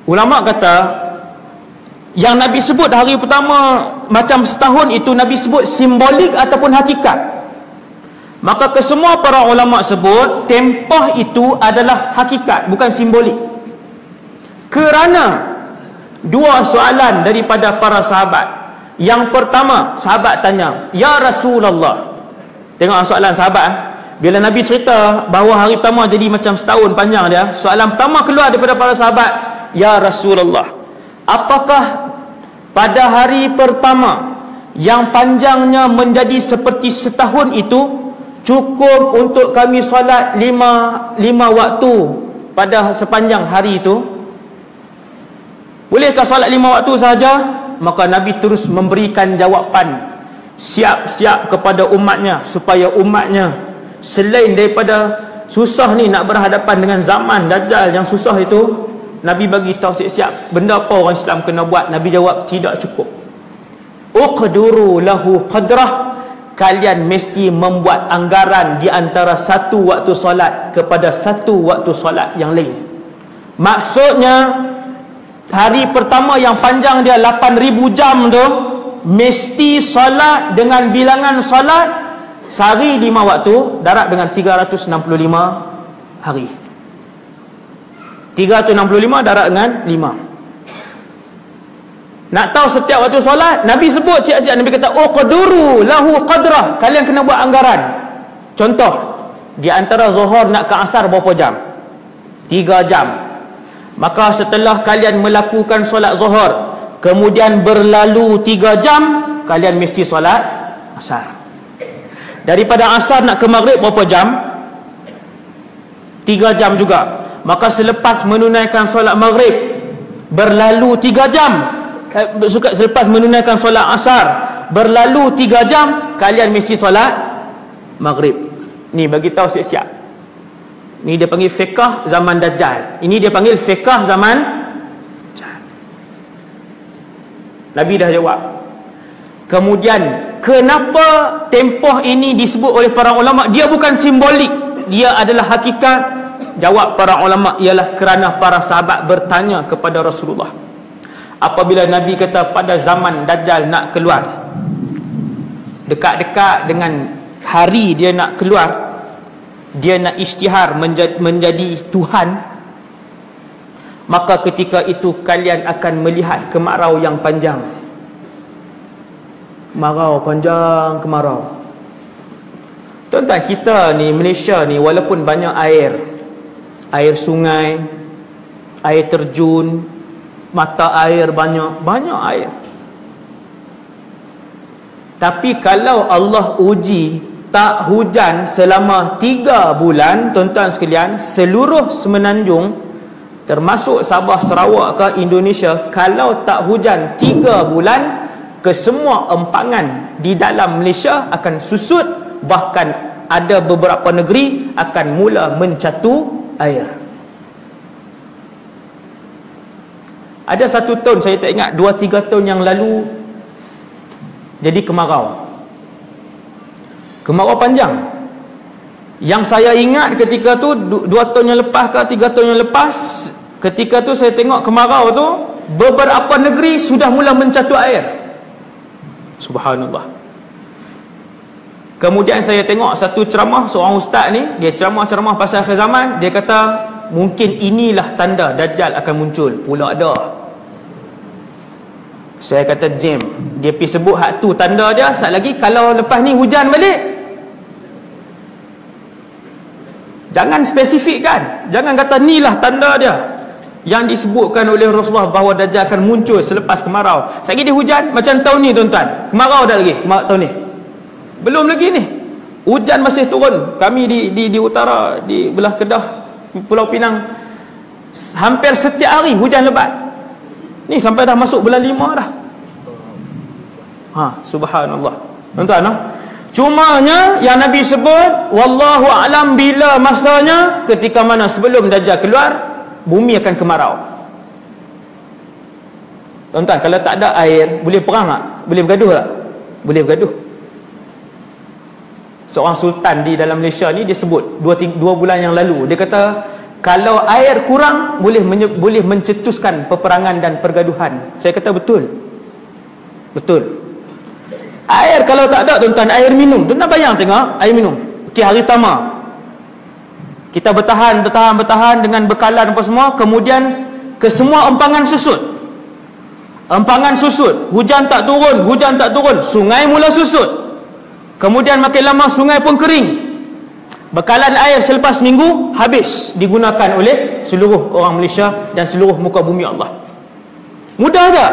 Ulama kata, yang Nabi sebut hari pertama macam setahun itu Nabi sebut simbolik ataupun hakikat. Maka kesemua para ulama sebut tempah itu adalah hakikat, bukan simbolik. Kerana dua soalan daripada para sahabat. Yang pertama, sahabat tanya, "Ya Rasulullah." Tengok soalan sahabat. Bila Nabi cerita bahawa hari pertama jadi macam setahun panjang dia, soalan pertama keluar daripada para sahabat, "Ya Rasulullah, apakah pada hari pertama yang panjangnya menjadi seperti setahun itu cukup untuk kami solat lima waktu pada sepanjang hari itu? Bolehkah solat 5 waktu sahaja?" Maka Nabi terus memberikan jawapan siap-siap kepada umatnya, supaya umatnya selain daripada susah ni nak berhadapan dengan zaman Dajjal yang susah itu, Nabi bagi tahu siap-siap benda apa orang Islam kena buat. Nabi jawab tidak cukup. uqduru lahu qadrah, kalian mesti membuat anggaran di antara satu waktu solat kepada satu waktu solat yang lain. Maksudnya hari pertama yang panjang dia 8,000 jam tu, mesti solat dengan bilangan solat sehari 5 waktu, darab dengan 365 hari. 365 darab dengan 5. Nak tahu setiap waktu solat, Nabi sebut siap-siap. Nabi kata uqduru lahu qadrah, kalian kena buat anggaran. Contoh, di antara zuhur nak ke asar berapa jam? 3 jam. Maka setelah kalian melakukan solat zuhur, kemudian berlalu 3 jam, kalian mesti solat asar. Daripada asar nak ke maghrib berapa jam? 3 jam juga. Maka selepas menunaikan solat maghrib, berlalu 3 jam. Selepas menunaikan solat asar, berlalu 3 jam, kalian mesti solat maghrib. Ni bagi tahu siap-siap. Ni dia panggil fiqh zaman Dajjal. Ini dia panggil fiqh zaman Dajjal. Nabi dah jawab. Kemudian kenapa tempoh ini disebut oleh para ulama? Dia bukan simbolik, dia adalah hakikat. Jawab para ulama ialah kerana para sahabat bertanya kepada Rasulullah, apabila Nabi kata pada zaman Dajjal nak keluar, dekat-dekat dengan hari dia nak keluar, dia nak isytihar menjadi Tuhan, maka ketika itu kalian akan melihat kemarau yang panjang. Kemarau panjang, kemarau. Tuan-tuan, kita ni Malaysia ni walaupun banyak air sungai, air terjun, mata air banyak air. Tapi kalau Allah uji tak hujan selama 3 bulan, tuan-tuan sekalian, seluruh semenanjung termasuk Sabah, Sarawak ke Indonesia, kalau tak hujan 3 bulan, kesemua empangan di dalam Malaysia akan susut, bahkan ada beberapa negeri akan mula mencatu air. Ada satu tahun, saya tak ingat, 2-3 tahun yang lalu jadi kemarau panjang. Yang saya ingat ketika tu 2 tahun yang lepas ke 3 tahun yang lepas, ketika tu saya tengok kemarau tu beberapa negeri sudah mula mencatu air. Subhanallah. Kemudian saya tengok satu ceramah seorang ustaz ni, dia ceramah pasal akhir zaman. Dia kata mungkin inilah tanda Dajjal akan muncul. Pula ada. Saya kata jam, dia pergi sebut hak tu tanda dia. Sat lagi kalau lepas ni hujan balik, jangan spesifikkan, jangan kata inilah tanda dia yang disebutkan oleh Rasulullah bahawa Dajjal akan muncul selepas kemarau. Sekali dia hujan macam tahun ni tuan-tuan, kemarau dah lagi, kemarau tahun ni belum lagi ni, hujan masih turun. Kami di utara, di belah Kedah, Pulau Pinang, hampir setiap hari hujan lebat. Ni sampai dah masuk bulan 5 dah. Subhanallah. Tuan-tuan, cumanya yang Nabi sebut wallahu a'lam bila masanya, ketika mana sebelum Dajjal keluar, bumi akan kemarau. Tuan-tuan, kalau tak ada air, boleh perang tak? Boleh bergaduh tak? Boleh bergaduh. Seorang sultan di dalam Malaysia ni, dia sebut 2 bulan yang lalu, dia kata kalau air kurang boleh mencetuskan peperangan dan pergaduhan. Saya kata betul. Air kalau tak ada tuan-tuan, air minum, tuan-tuan bayang tengok air minum. Okey, hari pertama kita bertahan dengan bekalan apa semua, kemudian kesemua empangan susut, hujan tak turun, sungai mula susut. Kemudian makin lama sungai pun kering. Bekalan air selepas minggu habis digunakan oleh seluruh orang Malaysia dan seluruh muka bumi Allah. Mudah tak?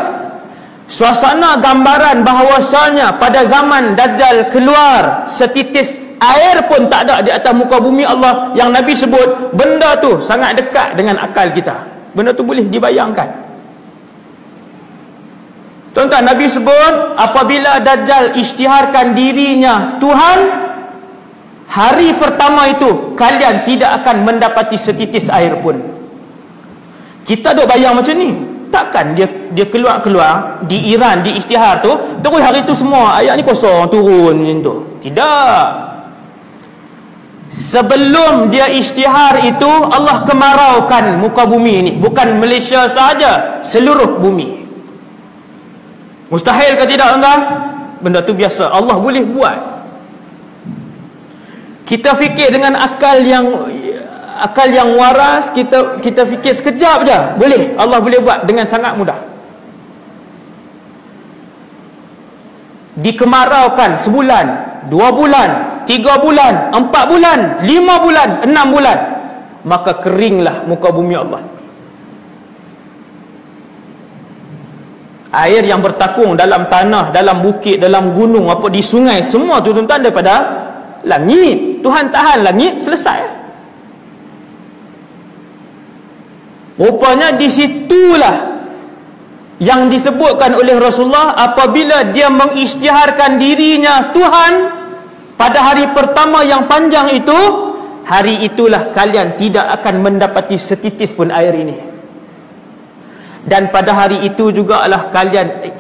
Suasana gambaran bahawasanya pada zaman Dajjal keluar, setitis air pun tak ada di atas muka bumi Allah, yang Nabi sebut benda tu sangat dekat dengan akal kita. Benda tu boleh dibayangkan. Tuan-tuan, Nabi sebut apabila Dajjal isytiharkan dirinya Tuhan, hari pertama itu kalian tidak akan mendapati setitis air pun. Kita duk bayang macam ni. Takkan dia keluar di Iran, di isytihar tu, terus hari tu semua ayat ni kosong, turun macam tu. Tidak. Sebelum dia isytihar itu, Allah kemaraukan muka bumi ni. Bukan Malaysia sahaja, seluruh bumi. Mustahil ke tidak, tuan-tuan? Benda tu biasa, Allah boleh buat. Kita fikir dengan akal yang waras, kita fikir sekejap je, boleh, Allah boleh buat dengan sangat mudah. Dikemaraukan sebulan, 2 bulan, 3 bulan, 4 bulan, 5 bulan, 6 bulan, maka keringlah muka bumi Allah. Air yang bertakung dalam tanah, dalam bukit, dalam gunung, apa di sungai, semua tu tuan-tuan daripada langit. Tuhan tahan langit, selesai. Rupanya di situlah yang disebutkan oleh Rasulullah, apabila dia mengisytiharkan dirinya Tuhan pada hari pertama yang panjang itu, hari itulah kalian tidak akan mendapati setitis pun air ini. Dan pada hari itu jugalah kalian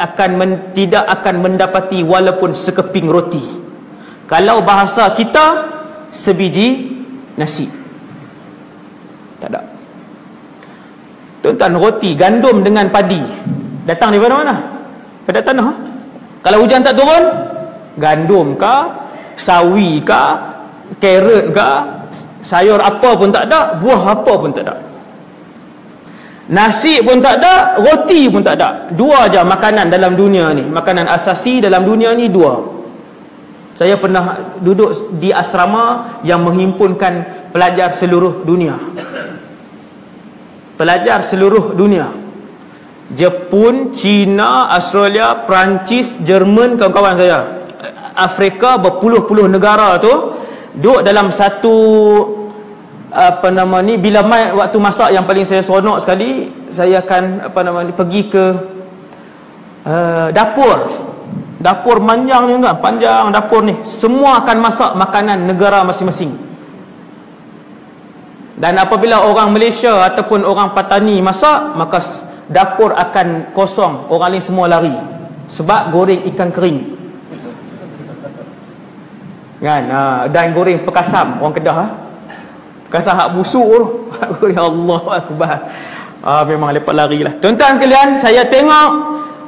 tidak akan mendapati walaupun sekeping roti. Kalau bahasa kita, sebiji nasi. Tak ada. Tuan-tuan, roti gandum dengan padi datang daripada mana? Pada tanah. Kalau hujan tak turun, gandum ke, sawi ke, carrot ke, sayur apa pun tak ada, buah apa pun tak ada, nasi pun tak ada, roti pun tak ada. Dua aja makanan dalam dunia ni. Makanan asasi dalam dunia ni dua. Saya pernah duduk di asrama yang menghimpunkan pelajar seluruh dunia. Pelajar seluruh dunia. Jepun, China, Australia, Perancis, Jerman, kawan-kawan saya. Afrika, berpuluh-puluh negara tu duduk dalam satu bila waktu masak yang paling saya seronok sekali, saya akan pergi ke dapur panjang ni kan, panjang dapur ni, semua akan masak makanan negara masing-masing. Dan apabila orang Malaysia ataupun orang Patani masak, maka dapur akan kosong, orang lain semua lari sebab goreng ikan kering kan, dan goreng pekasam orang Kedah, pekasam hak busuk tu. Ya Allah akbar. Memang lepas lari lah. Tuan-tuan sekalian, saya tengok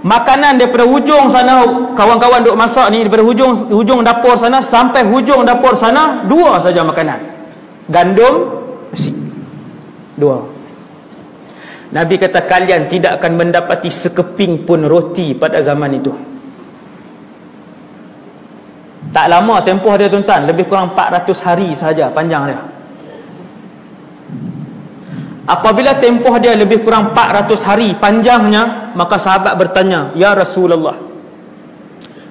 makanan daripada hujung sana, kawan-kawan duk masak ni, daripada hujung dapur sana sampai hujung dapur sana, dua saja makanan, gandum, nasi, dua. Nabi kata kalian tidak akan mendapati sekeping pun roti pada zaman itu. Tak lama tempoh dia tuan-tuan, lebih kurang 400 hari sahaja panjang dia. Apabila tempoh dia lebih kurang 400 hari panjangnya, maka sahabat bertanya, "Ya Rasulullah,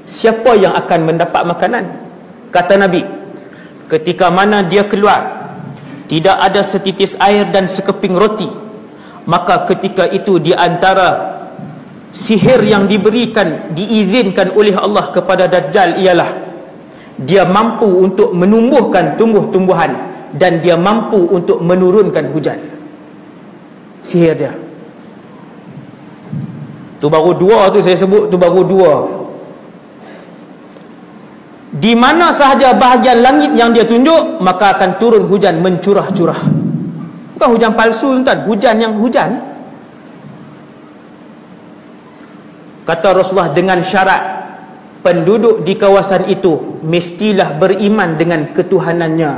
siapa yang akan mendapat makanan?" Kata Nabi, ketika mana dia keluar, tidak ada setitis air dan sekeping roti, maka ketika itu di antara sihir yang diizinkan oleh Allah kepada Dajjal ialah dia mampu untuk menumbuhkan tumbuh-tumbuhan dan dia mampu untuk menurunkan hujan. Sihir dia tu baru dua, tu saya sebut tu baru dua. Di mana sahaja bahagian langit yang dia tunjuk, maka akan turun hujan mencurah-curah. Bukan hujan palsu tuan, hujan yang hujan. Kata Rasulullah, dengan syarat penduduk di kawasan itu mestilah beriman dengan ketuhanannya.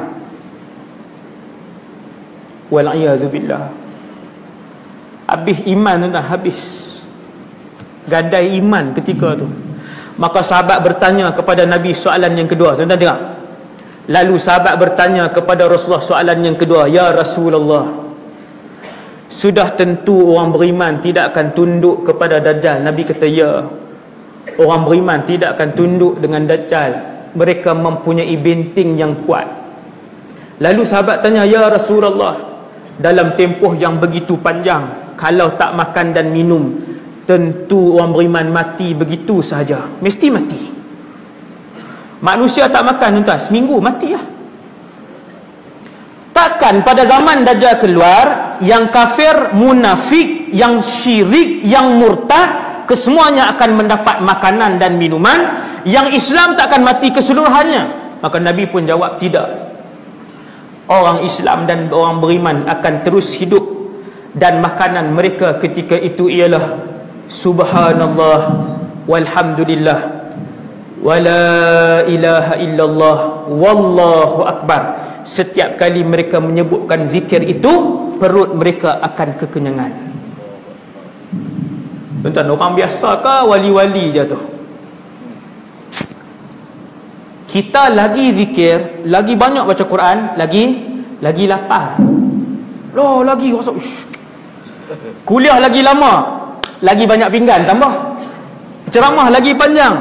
Wal'iyadzubillah. Habis iman tuan, habis gadai iman ketika tu. Maka sahabat bertanya kepada Nabi soalan yang kedua. Tuan-tuan tengok. Lalu sahabat bertanya kepada Rasulullah soalan yang kedua, "Ya Rasulullah, sudah tentu orang beriman tidak akan tunduk kepada Dajjal?" Nabi kata, "Ya. Orang beriman tidak akan tunduk dengan Dajjal. Mereka mempunyai benteng yang kuat." Lalu sahabat tanya, "Ya Rasulullah, dalam tempoh yang begitu panjang, kalau tak makan dan minum, tentu orang beriman mati begitu sahaja, mesti mati." Manusia tak makan tuan-tuan, seminggu mati lah. Takkan pada zaman Dajjal keluar, yang kafir munafik yang syirik, yang murtad, kesemuanya akan mendapat makanan dan minuman. Yang Islam tak akan mati keseluruhannya. Maka Nabi pun jawab, tidak. Orang Islam dan orang beriman akan terus hidup, dan makanan mereka ketika itu ialah subhanallah walhamdulillah wala ilaha illallah wallahu akbar. Setiap kali mereka menyebutkan zikir itu, perut mereka akan kekenyangan. Tuan-tuan, orang biasa ke wali-wali je tu? Kita lagi zikir, lagi banyak baca Quran, lagi lapar. Loh, lagi masuk. Kuliah lagi lama, lagi banyak pinggan tambah. Ceramah lagi panjang.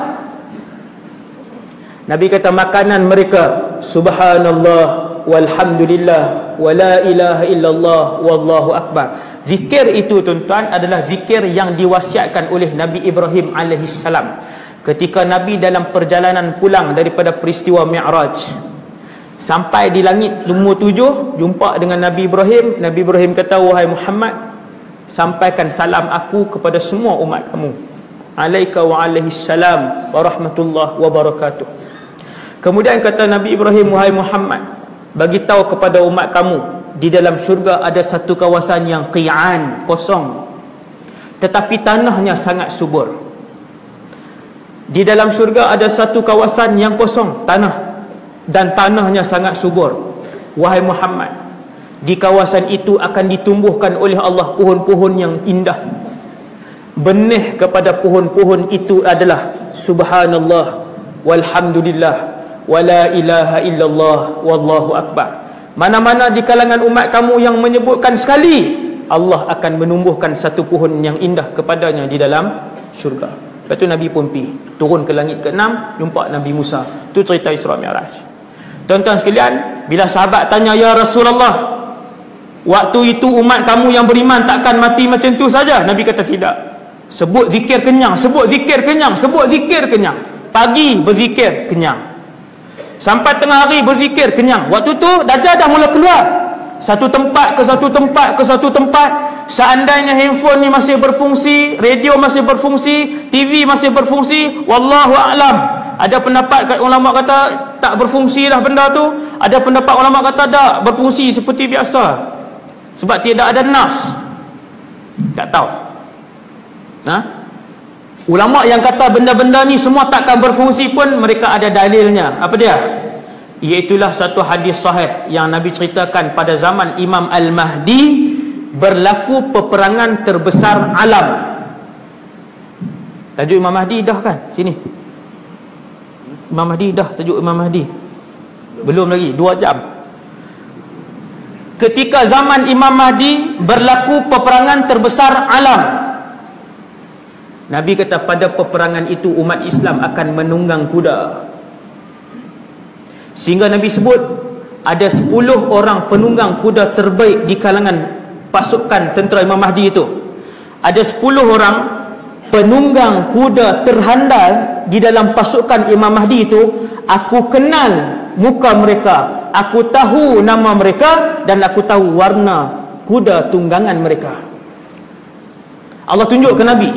Nabi kata makanan mereka subhanallah walhamdulillah wala ilaha illallah wallahu akbar. Zikir itu, tuan-tuan, adalah zikir yang diwasiatkan oleh Nabi Ibrahim alaihissalam ketika Nabi dalam perjalanan pulang daripada peristiwa Mi'raj. Sampai di langit nombor 7, jumpa dengan Nabi Ibrahim. Nabi Ibrahim kata, wahai Muhammad, sampaikan salam aku kepada semua umat kamu. Alaika wa alaihissalam wa rahmatullah wa barakatuh. Kemudian kata Nabi Ibrahim, wahai Muhammad, bagi tahu kepada umat kamu, di dalam syurga ada satu kawasan yang qi'an, kosong, tetapi tanahnya sangat subur. Di dalam syurga ada satu kawasan yang kosong, tanah, dan tanahnya sangat subur. Wahai Muhammad, di kawasan itu akan ditumbuhkan oleh Allah pohon-pohon yang indah. Benih kepada pohon-pohon itu adalah subhanallah walhamdulillah wala ilaha illallah wallahu akbar. Mana-mana di kalangan umat kamu yang menyebutkan sekali, Allah akan menumbuhkan satu pohon yang indah kepadanya di dalam syurga. Lepas tu Nabi pun pergi, turun ke langit ke-6, jumpa Nabi Musa. Itu cerita Isra Mi'raj. Tuan-tuan sekalian, bila sahabat tanya, ya Rasulullah, waktu itu umat kamu yang beriman takkan mati macam tu saja? Nabi kata tidak. Sebut zikir kenyang, sebut zikir kenyang, sebut zikir kenyang. Pagi berzikir kenyang, sampai tengah hari berzikir kenyang. Waktu tu Dajjal dah mula keluar, satu tempat ke satu tempat ke satu tempat. Seandainya handphone ni masih berfungsi, radio masih berfungsi, TV masih berfungsi, wallahu a'lam. Ada pendapat ulama kata tak berfungsi dah benda tu. Ada pendapat ulama kata tak berfungsi seperti biasa, sebab tidak ada nas. Tak tahu. Ulama yang kata benda-benda ni semua takkan berfungsi pun, mereka ada dalilnya. Apa dia? Iaitulah satu hadis sahih yang Nabi ceritakan pada zaman Imam Al-Mahdi berlaku peperangan terbesar alam. Tajuk Imam Mahdi dah kan? Sini. Imam Mahdi dah, tajuk Imam Mahdi. Belum lagi, 2 jam. Ketika zaman Imam Mahdi berlaku peperangan terbesar alam. Nabi kata pada peperangan itu umat Islam akan menunggang kuda. Sehingga Nabi sebut ada 10 orang penunggang kuda terbaik di kalangan pasukan tentera Imam Mahdi itu. Ada 10 orang penunggang kuda terhandal di dalam pasukan Imam Mahdi itu. Aku kenal muka mereka, aku tahu nama mereka, dan aku tahu warna kuda tunggangan mereka. Allah tunjuk ke Nabi.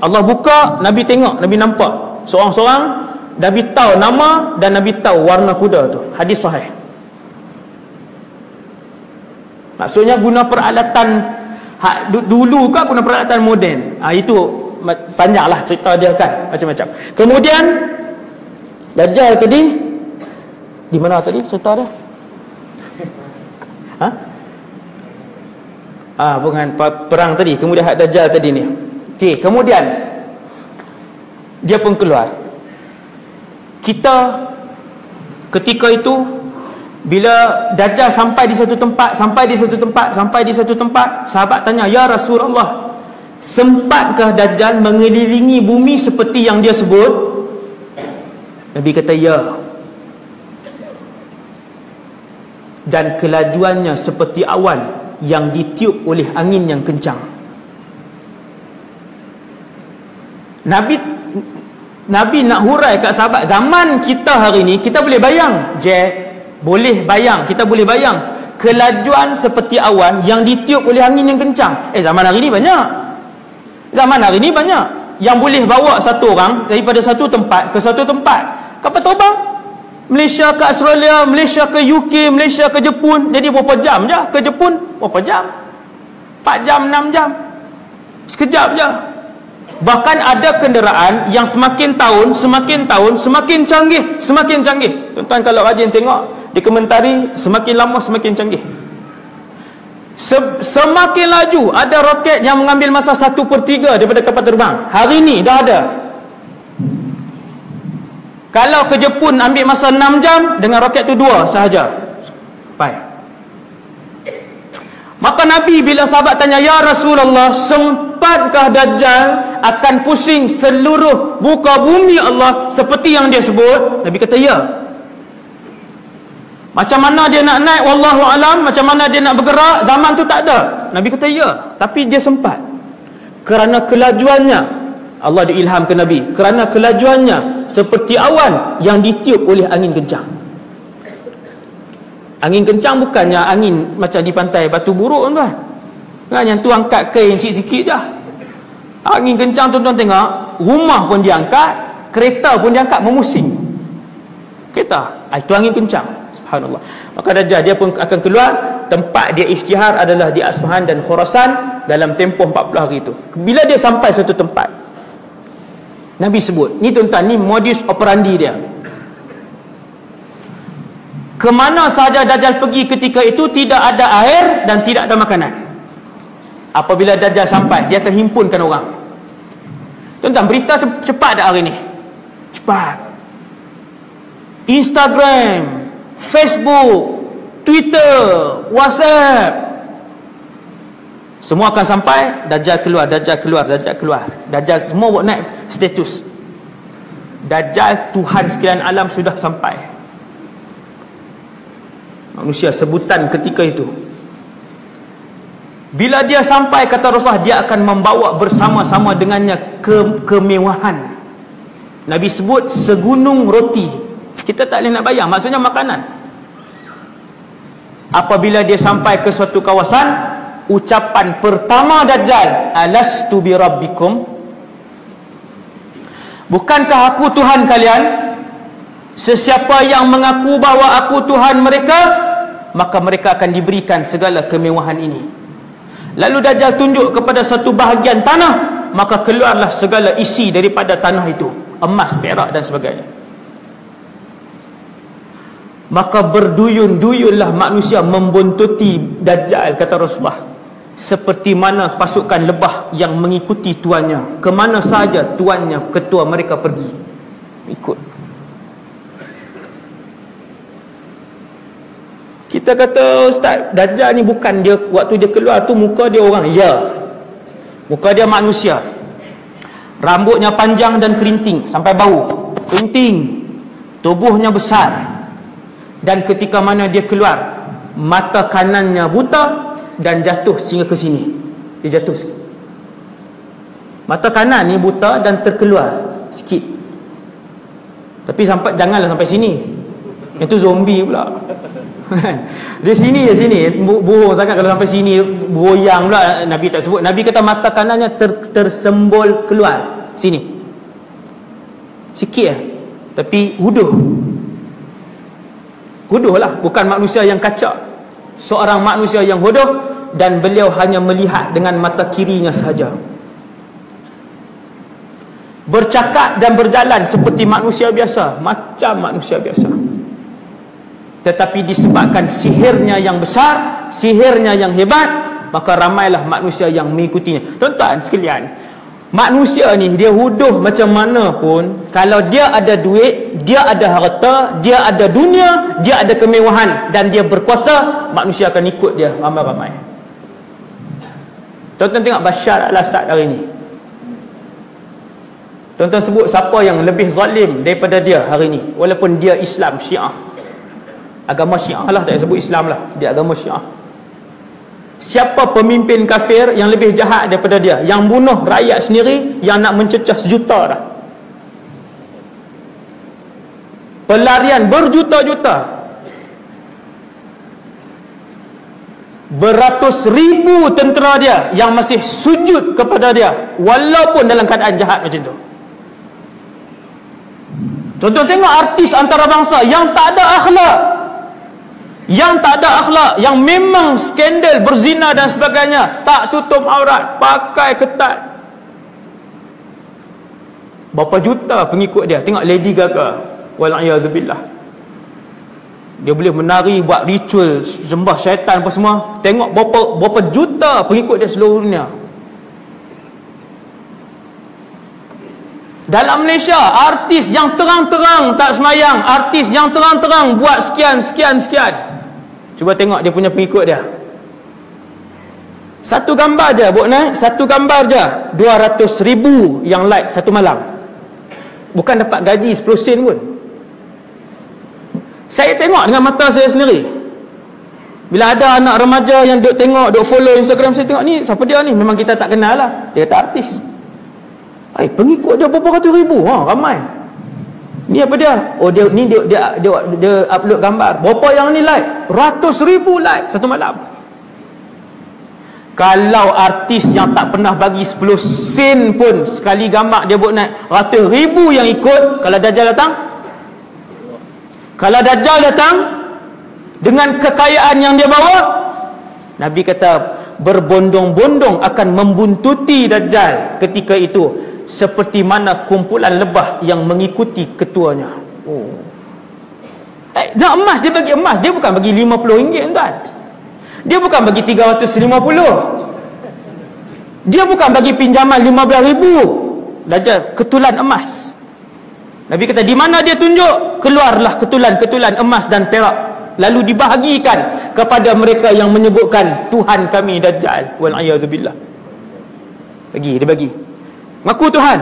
Allah buka, Nabi tengok, Nabi nampak seorang-seorang. Nabi tahu nama dan Nabi tahu warna kuda tu. Hadis sahih. Maksudnya guna peralatan dulu ke guna peralatan moden. Itu panjanglah cerita dia kan, macam-macam. Kemudian Dajjal tadi di mana tadi cerita dia? Bukan perang tadi. Kemudian Dajjal tadi ni. Okey, kemudian dia pun keluar. Kita ketika itu, bila Dajjal sampai di satu tempat, sahabat tanya, ya Rasulullah, sempatkah Dajjal mengelilingi bumi seperti yang dia sebut? Nabi kata ya. Dan kelajuannya seperti awan yang ditiup oleh angin yang kencang. Nabi nak hurai kat sahabat, zaman kita hari ni kita boleh bayang, kita boleh bayang kelajuan seperti awan yang ditiup oleh angin yang kencang. Zaman hari ni banyak. Zaman hari ni banyak yang boleh bawa satu orang daripada satu tempat ke satu tempat. Kapal terbang Malaysia ke Australia, Malaysia ke UK, Malaysia ke Jepun. Jadi berapa jam je ke Jepun? Berapa jam? 4 jam, 6 jam. Sekejap je. Bahkan ada kenderaan yang semakin tahun semakin canggih. Tuan-tuan kalau rajin tengok di komentari, semakin lama semakin canggih. Semakin laju. Ada roket yang mengambil masa 1/3 daripada kapal terbang. Hari ni dah ada. Kalau ke Jepun ambil masa 6 jam, dengan roket tu 2 sahaja. Bye. Maka Nabi bila sahabat tanya, "Ya Rasulullah, sempatkah Dajjal akan pusing seluruh muka bumi Allah seperti yang dia sebut?" Nabi kata, "Ya." Macam mana dia nak naik, wallahu alam. Macam mana dia nak bergerak, zaman tu tak ada. Nabi kata, "Ya." Tapi dia sempat. Kerana kelajuannya, Allah diilhamkan Nabi, kerana kelajuannya seperti awan yang ditiup oleh angin kencang. Angin kencang bukannya angin macam di pantai Batu Buruk, tuan. Kan yang tu angkat kain sikit-sikit je. Angin kencang, tuan-tuan tengok, rumah pun dia angkat, kereta pun dia angkat, memusing kereta. Itu angin kencang. Subhanallah. Maka Dajjal dia pun akan keluar. Tempat dia isytihar adalah di Asfahan dan Khurasan dalam tempoh 40 hari itu. Bila dia sampai satu tempat, Nabi sebut, ni tuan-tuan, ni modus operandi dia. Kemana sahaja Dajjal pergi ketika itu, tidak ada air dan tidak ada makanan. Apabila Dajjal sampai, dia akan himpunkan orang. Tuan-tuan, berita cepat dah hari ni. Cepat. Instagram, Facebook, Twitter, WhatsApp, semua akan sampai. Dajjal keluar, Dajjal keluar, Dajjal keluar. Dajjal semua buat naik status. Dajjal Tuhan sekalian alam sudah sampai. Manusia sebutan ketika itu. Bila dia sampai, kata Rasulullah, dia akan membawa bersama-sama dengannya kemewahan. Nabi sebut segunung roti. Kita tak boleh nak bayang, maksudnya makanan. Apabila dia sampai ke suatu kawasan, ucapan pertama Dajjal, "Alastu bi rabbikum?" Bukankah aku Tuhan kalian? Sesiapa yang mengaku bahawa aku Tuhan mereka, maka mereka akan diberikan segala kemewahan ini. Lalu Dajjal tunjuk kepada satu bahagian tanah, maka keluarlah segala isi daripada tanah itu, emas, perak dan sebagainya. Maka berduyun-duyunlah manusia membuntuti Dajjal, kata Rasulullah, seperti mana pasukan lebah yang mengikuti tuannya. Kemana saja tuannya, ketua mereka pergi, ikut. Kita kata, "Ustaz, Dajjal ni bukan dia, waktu dia keluar tu muka dia orang?" Ya, muka dia manusia. Rambutnya panjang dan kerinting sampai bau, kerinting. Tubuhnya besar. Dan ketika mana dia keluar, mata kanannya buta dan jatuh sehingga ke sini. Dia jatuh sikit. Mata kanan ni buta dan terkeluar sikit. Tapi janganlah sampai sini. Itu zombie pula. Di sini, bohong sangat kalau sampai sini, goyang pula. Nabi tak sebut. Nabi kata mata kanannya tersembul keluar sini. Sikit lah. Tapi Huduh lah, bukan manusia yang kacak. Seorang manusia yang huduh, dan beliau hanya melihat dengan mata kirinya sahaja. Bercakap dan berjalan seperti manusia biasa, macam manusia biasa. Tetapi disebabkan sihirnya yang besar, sihirnya yang hebat, maka ramailah manusia yang mengikutinya. Tuan-tuan sekalian, manusia ni dia huduh macam mana pun, kalau dia ada duit, dia ada harta, dia ada dunia, dia ada kemewahan, dan dia berkuasa, manusia akan ikut dia ramai-ramai. Tuan-tuan tengok Bashar al-Assad hari ni. Tuan-tuan sebut siapa yang lebih zalim daripada dia hari ni, walaupun dia Islam Syiah, agama Syiah lah, tak sebut Islam lah, dia agama Syiah. Siapa pemimpin kafir yang lebih jahat daripada dia, yang bunuh rakyat sendiri, yang nak mencecah sejuta dah, pelarian berjuta-juta. beratus ribu tentera dia yang masih sujud kepada dia walaupun dalam keadaan jahat macam tu. Tuan-tuan tengok artis antarabangsa yang tak ada akhlak, yang memang skandal berzina dan sebagainya, tak tutup aurat, pakai ketat. Berapa juta pengikut dia. Tengok Lady Gaga, wal'iyadzubillah, dia boleh menari, buat ritual sembah syaitan apa semua. Tengok berapa juta pengikut dia seluruh dunia. Dalam Malaysia, artis yang terang-terang tak semayang, artis yang terang-terang buat sekian. Cuba tengok dia punya pengikut dia. Satu gambar je, satu gambar je 200,000 yang like satu malam. Bukan dapat gaji 10 sen pun. Saya tengok dengan mata saya sendiri. Bila ada anak remaja yang duk tengok, duk follow Instagram, saya tengok ni siapa dia ni, memang kita tak kenal lah. Dia kata artis. Pengikut dia berapa ratus ribu, ramai. Ni apa dia? Dia upload gambar. Berapa yang ni like? Ratus ribu like satu malam. Kalau artis yang tak pernah bagi 10 sen pun sekali gambar dia buat naik ratus ribu yang ikut, kalau Dajjal datang dengan kekayaan yang dia bawa, Nabi kata berbondong-bondong akan membuntuti Dajjal ketika itu, seperti mana kumpulan lebah yang mengikuti ketuanya. Nak emas, dia bagi emas. Dia bukan bagi RM50, tuan. Dia bukan bagi 350. Dia bukan bagi pinjaman 15,000. Dajjal ketulan emas. Nabi kata di mana dia tunjuk, keluarlah ketulan emas dan perak, lalu dibahagikan kepada mereka yang menyebutkan Tuhan kami Dajjal, wal'iyadzubillah. Dia bagi ngaku Tuhan.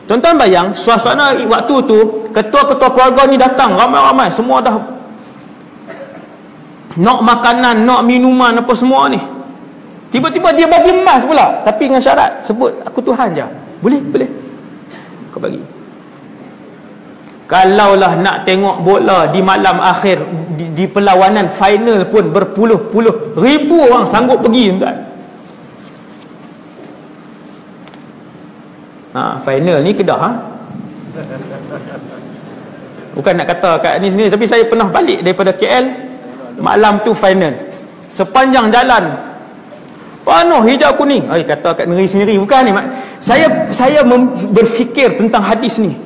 Tuan-tuan bayang suasana waktu tu, ketua-ketua keluarga ni datang ramai-ramai, semua dah nak makanan, nak minuman apa semua ni. Tiba-tiba dia bagi emas pula, tapi dengan syarat sebut aku Tuhan je. Boleh kau bagi. Kalaulah nak tengok bola di malam akhir, di perlawanan final pun berpuluh-puluh ribu orang sanggup pergi, tuan. Final ni Kedah, bukan nak kata kat ni sini, tapi saya pernah balik daripada KL malam tu final. Sepanjang jalan penuh hijau kuning. Kata kat negeri sendiri, bukan ni. Saya berfikir tentang hadis ni.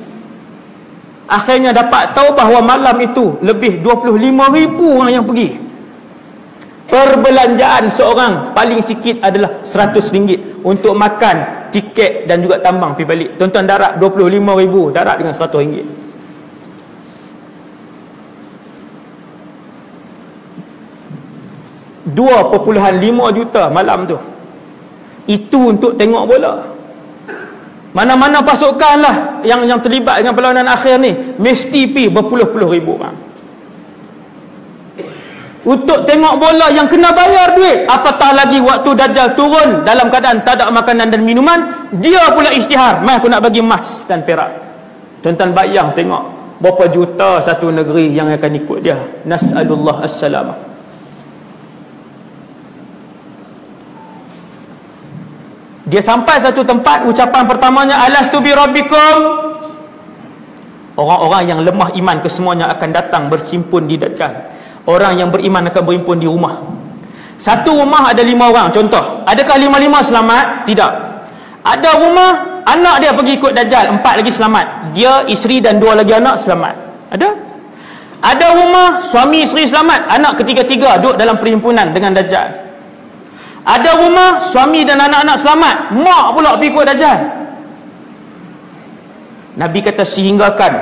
Akhirnya dapat tahu bahawa malam itu lebih 25,000 orang yang pergi. Perbelanjaan seorang paling sikit adalah RM100 untuk makan, tiket dan juga tambang pergi balik. Tuan-tuan darat 25,000, darat dengan RM100. 2.5 juta malam tu. Itu untuk tengok bola. Mana-mana pasukan lah yang terlibat dengan perlawanan akhir ni mesti pergi berpuluh-puluh ribu orang untuk tengok bola yang kena bayar duit. Apatah lagi waktu Dajjal turun dalam keadaan tak ada makanan dan minuman, dia pula isytihar, mai aku nak bagi emas dan perak. Tuan-tuan bayang tengok berapa juta satu negeri yang akan ikut dia. Nas'alullah as-salamah. Dia sampai satu tempat, ucapan pertamanya alastu bi rabbikum. Orang-orang yang lemah iman kesemuanya akan datang berhimpun di Dajjal. Orang yang beriman akan berhimpun di rumah. Satu rumah ada 5 orang, contoh. Adakah 5-5 selamat? Tidak. Ada rumah anak dia pergi ikut Dajjal, 4 lagi selamat. Dia, isteri dan 2 lagi anak selamat. Ada rumah suami isteri selamat, anak ketiga-tiga duduk dalam perhimpunan dengan Dajjal. Ada rumah suami dan anak-anak selamat, mak pula pergi ikut Dajjal. Nabi kata sehinggakan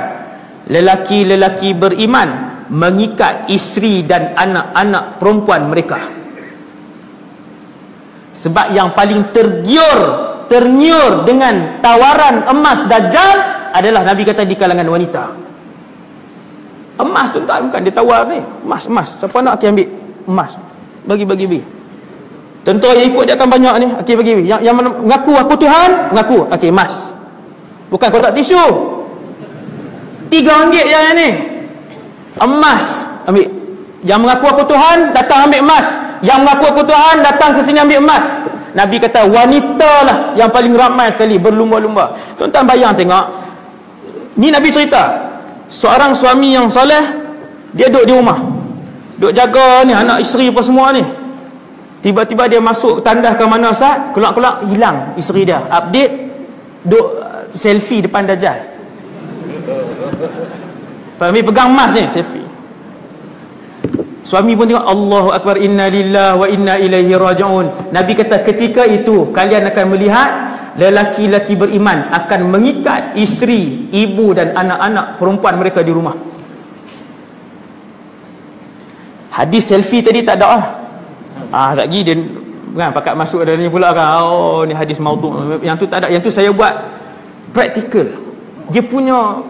lelaki-lelaki beriman mengikat isteri dan anak-anak perempuan mereka. Sebab yang paling tergiur dengan tawaran emas Dajjal adalah Nabi kata di kalangan wanita. Emas tu tak, bukan dia tawar ni, emas. Siapa nak ambil emas, bagi. Tentera yang ikut dia akan banyak ni. Bagi. Yang mengaku aku Tuhan, mengaku emas. Bukan kotak tisu RM3 yang ni, emas ambil. Yang mengaku aku Tuhan datang ambil emas. yang mengaku aku Tuhan datang ke sini ambil emas. Nabi kata wanita lah yang paling ramai sekali berlumba-lumba. Tuan-tuan bayang tengok, ni Nabi cerita seorang suami yang soleh, dia duduk di rumah, duduk jaga ni anak isteri apa semua ni. Tiba-tiba dia masuk tandas ke mana Ustaz, keluar-keluar hilang isteri dia. Update duduk selfie depan Dajjal. Kami pegang emas ni selfie. Suami pun tengok, Allahu Akbar, inna lillahi wa inna ilaihi raji'un. Nabi kata ketika itu kalian akan melihat lelaki-lelaki beriman akan mengikat isteri, ibu dan anak-anak perempuan mereka di rumah. Hadis selfie tadi tak ada lah. Tak lagi dia kan pakat masuk dalamnya pula kan. Oh, ni hadis maudhu'. Yang tu tak ada. Yang tu saya buat praktikal. Dia punya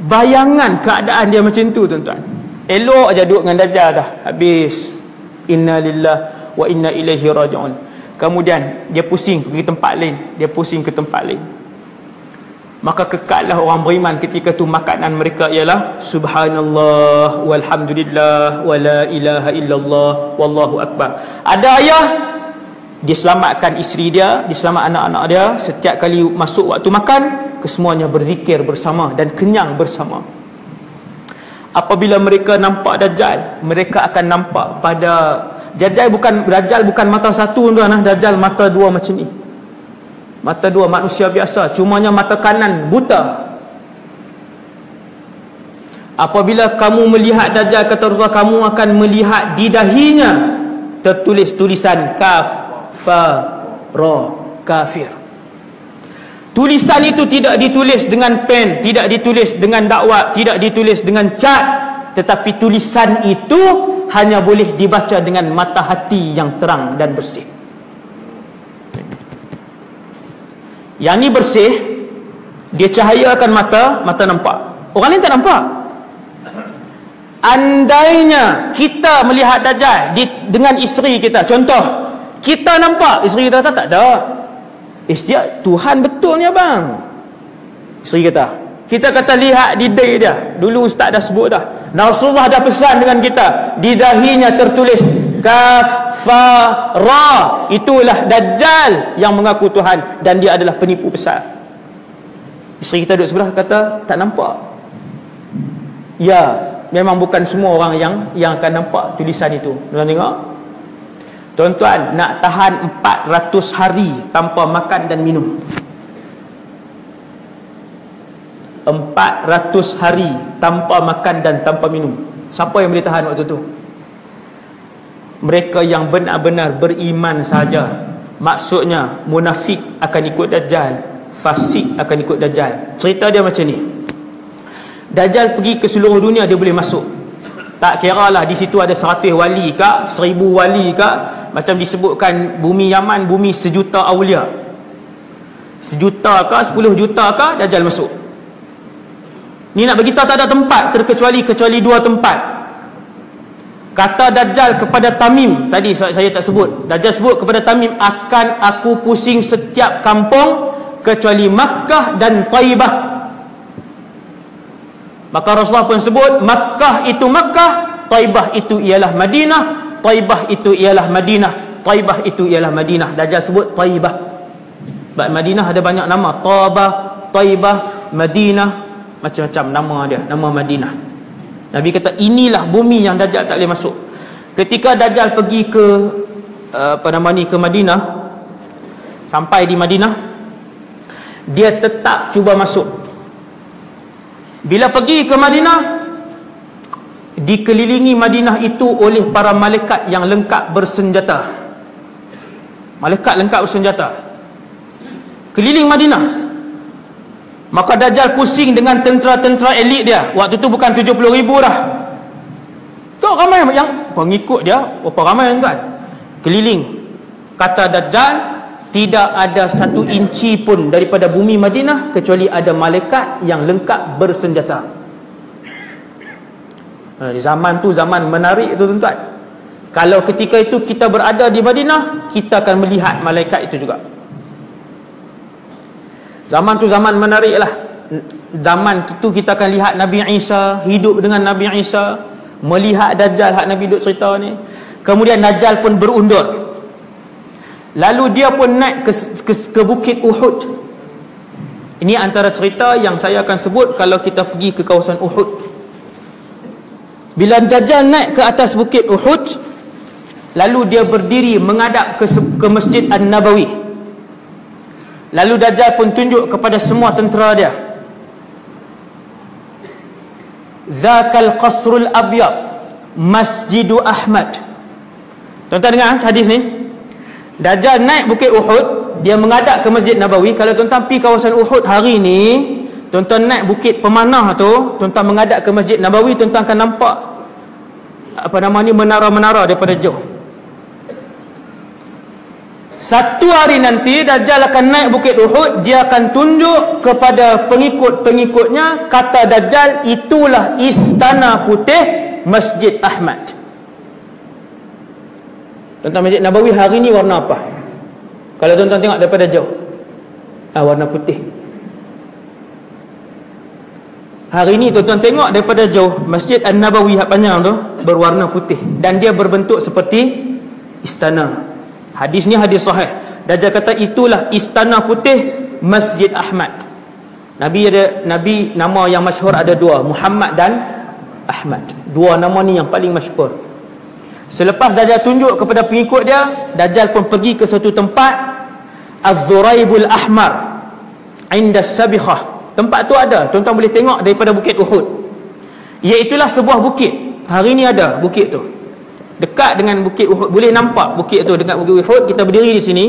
bayangan keadaan dia macam tu, tuan-tuan. Elok aja duduk dengan Dajjal dah. Habis. Inna lillahi wa inna ilaihi raji'un. Kemudian dia pusing pergi tempat lain, dia pusing ke tempat lain. Maka kekallah orang beriman ketika tu makanan mereka ialah subhanallah walhamdulillah wala ilaha illallah wallahu akbar. Ada ayah dia selamatkan isteri dia, dia selamat anak-anak dia. Setiap kali masuk waktu makan, kesemuanya berzikir bersama dan kenyang bersama. Apabila mereka nampak Dajjal, mereka akan nampak pada Dajjal bukan mata satu tuan, Dajjal mata dua macam ni. Mata dua manusia biasa, cumanya mata kanan buta. Apabila kamu melihat Dajjal, kata Rasulullah, kamu akan melihat di dahinya tertulis tulisan kaf, fa, ra, kafir. Tulisan itu tidak ditulis dengan pen, tidak ditulis dengan dakwat, tidak ditulis dengan cat, tetapi tulisan itu hanya boleh dibaca dengan mata hati yang terang dan bersih. Yang ni bersih, dia cahayakan mata nampak. Orang lain tak nampak. Andainya kita melihat Dajjal dengan isteri kita, contoh, kita nampak, isteri kita tak ada. Dia Tuhan betul ni abang. Isteri kita kata lihat di dahi dia. Dulu ustaz dah sebut dah. Rasulullah dah pesan dengan kita, di dahinya tertulis kaf, fa, ra. Itulah Dajjal yang mengaku Tuhan dan dia adalah penipu besar. Isteri kita duduk sebelah kata tak nampak. Ya, memang bukan semua orang yang akan nampak tulisan itu. Tuan tengok. Tuan-tuan, nak tahan 400 hari tanpa makan dan minum. 400 hari tanpa makan dan tanpa minum. Siapa yang boleh tahan waktu tu? Mereka yang benar-benar beriman saja. Maksudnya munafik akan ikut Dajjal, fasik akan ikut Dajjal. Cerita dia macam ni. Dajjal pergi ke seluruh dunia, dia boleh masuk. Tak kira lah di situ ada 100 wali ke, 1000 wali ke. Macam disebutkan bumi Yaman, bumi 1,000,000 awliya. 1,000,000 ke, 10 juta ke, Dajjal masuk. Ni nak beritahu tak ada tempat kecuali 2 tempat. Kata Dajjal kepada Tamim, tadi saya tak sebut. Dajjal sebut kepada Tamim, akan aku pusing setiap kampung kecuali Makkah dan Taibah. Maka Rasulullah pun sebut, Makkah itu Makkah, Taibah itu ialah Madinah, Taibah itu ialah Madinah, Taibah itu ialah Madinah. Dajjal sebut Taibah. Madinah ada banyak nama, Tabah, Taibah, Madinah, macam-macam nama dia, nama Madinah. Nabi kata inilah bumi yang Dajjal tak boleh masuk. Ketika Dajjal pergi ke ke Madinah, sampai di Madinah, dia tetap cuba masuk. Bila pergi ke Madinah, dikelilingi Madinah itu oleh para malaikat yang lengkap bersenjata. Malaikat lengkap bersenjata keliling Madinah. Maka Dajjal pusing dengan tentera-tentera elit dia. Waktu tu bukan 70,000 dah. Tu ramai yang pengikut dia, berapa ramai tuan? Keliling. Kata Dajjal, tidak ada 1 inci pun daripada bumi Madinah kecuali ada malaikat yang lengkap bersenjata. Di zaman tu zaman menarik tu tuan-tuan. Kalau ketika itu kita berada di Madinah, kita akan melihat malaikat itu juga. Zaman tu zaman menarik lah. Zaman itu kita akan lihat Nabi Isa, hidup dengan Nabi Isa, melihat Dajjal hak Nabi duk cerita ni. Kemudian Dajjal pun berundur. Lalu dia pun naik ke bukit Uhud. Ini antara cerita yang saya akan sebut kalau kita pergi ke kawasan Uhud. Bila Dajjal naik ke atas bukit Uhud, lalu dia berdiri menghadap ke Masjid An-Nabawi. Lalu Dajjal pun tunjuk kepada semua tentera dia, "Dzakal qasrul abyad Masjidu Ahmad." Tuan-tuan dengar hadis ni. Dajjal naik bukit Uhud, dia menghadap ke Masjid Nabawi. Kalau tuan-tuan pergi kawasan Uhud hari ni, tuan-tuan naik bukit pemanah tu, tuan-tuan menghadap ke Masjid Nabawi, tuan-tuan akan nampak menara-menara daripada jauh. Satu hari nanti Dajjal akan naik bukit Uhud, dia akan tunjuk kepada pengikut-pengikutnya, kata Dajjal, itulah istana putih Masjid Ahmad. Tuan-tuan, Masjid Nabawi hari ni warna apa? Kalau tuan-tuan tengok daripada jauh, warna putih. Hari ni tuan-tuan tengok daripada jauh, Masjid An-Nabawi hak panjang tu berwarna putih dan dia berbentuk seperti istana. Hadis ni hadis sahih. Dajjal kata itulah istana putih Masjid Ahmad. Nabi nama yang masyhur ada dua, Muhammad dan Ahmad. Dua nama ni yang paling masyhur. Selepas Dajjal tunjuk kepada pengikut dia, Dajjal pun pergi ke satu tempat, Az-Zuraibul Ahmar, inda Sabikhah. Tempat tu ada, tuan-tuan boleh tengok daripada bukit Uhud. Iaitulah sebuah bukit. Hari ni ada bukit tu. Dekat dengan bukit Uhud, boleh nampak bukit tu dekat bukit Uhud. Kita berdiri di sini,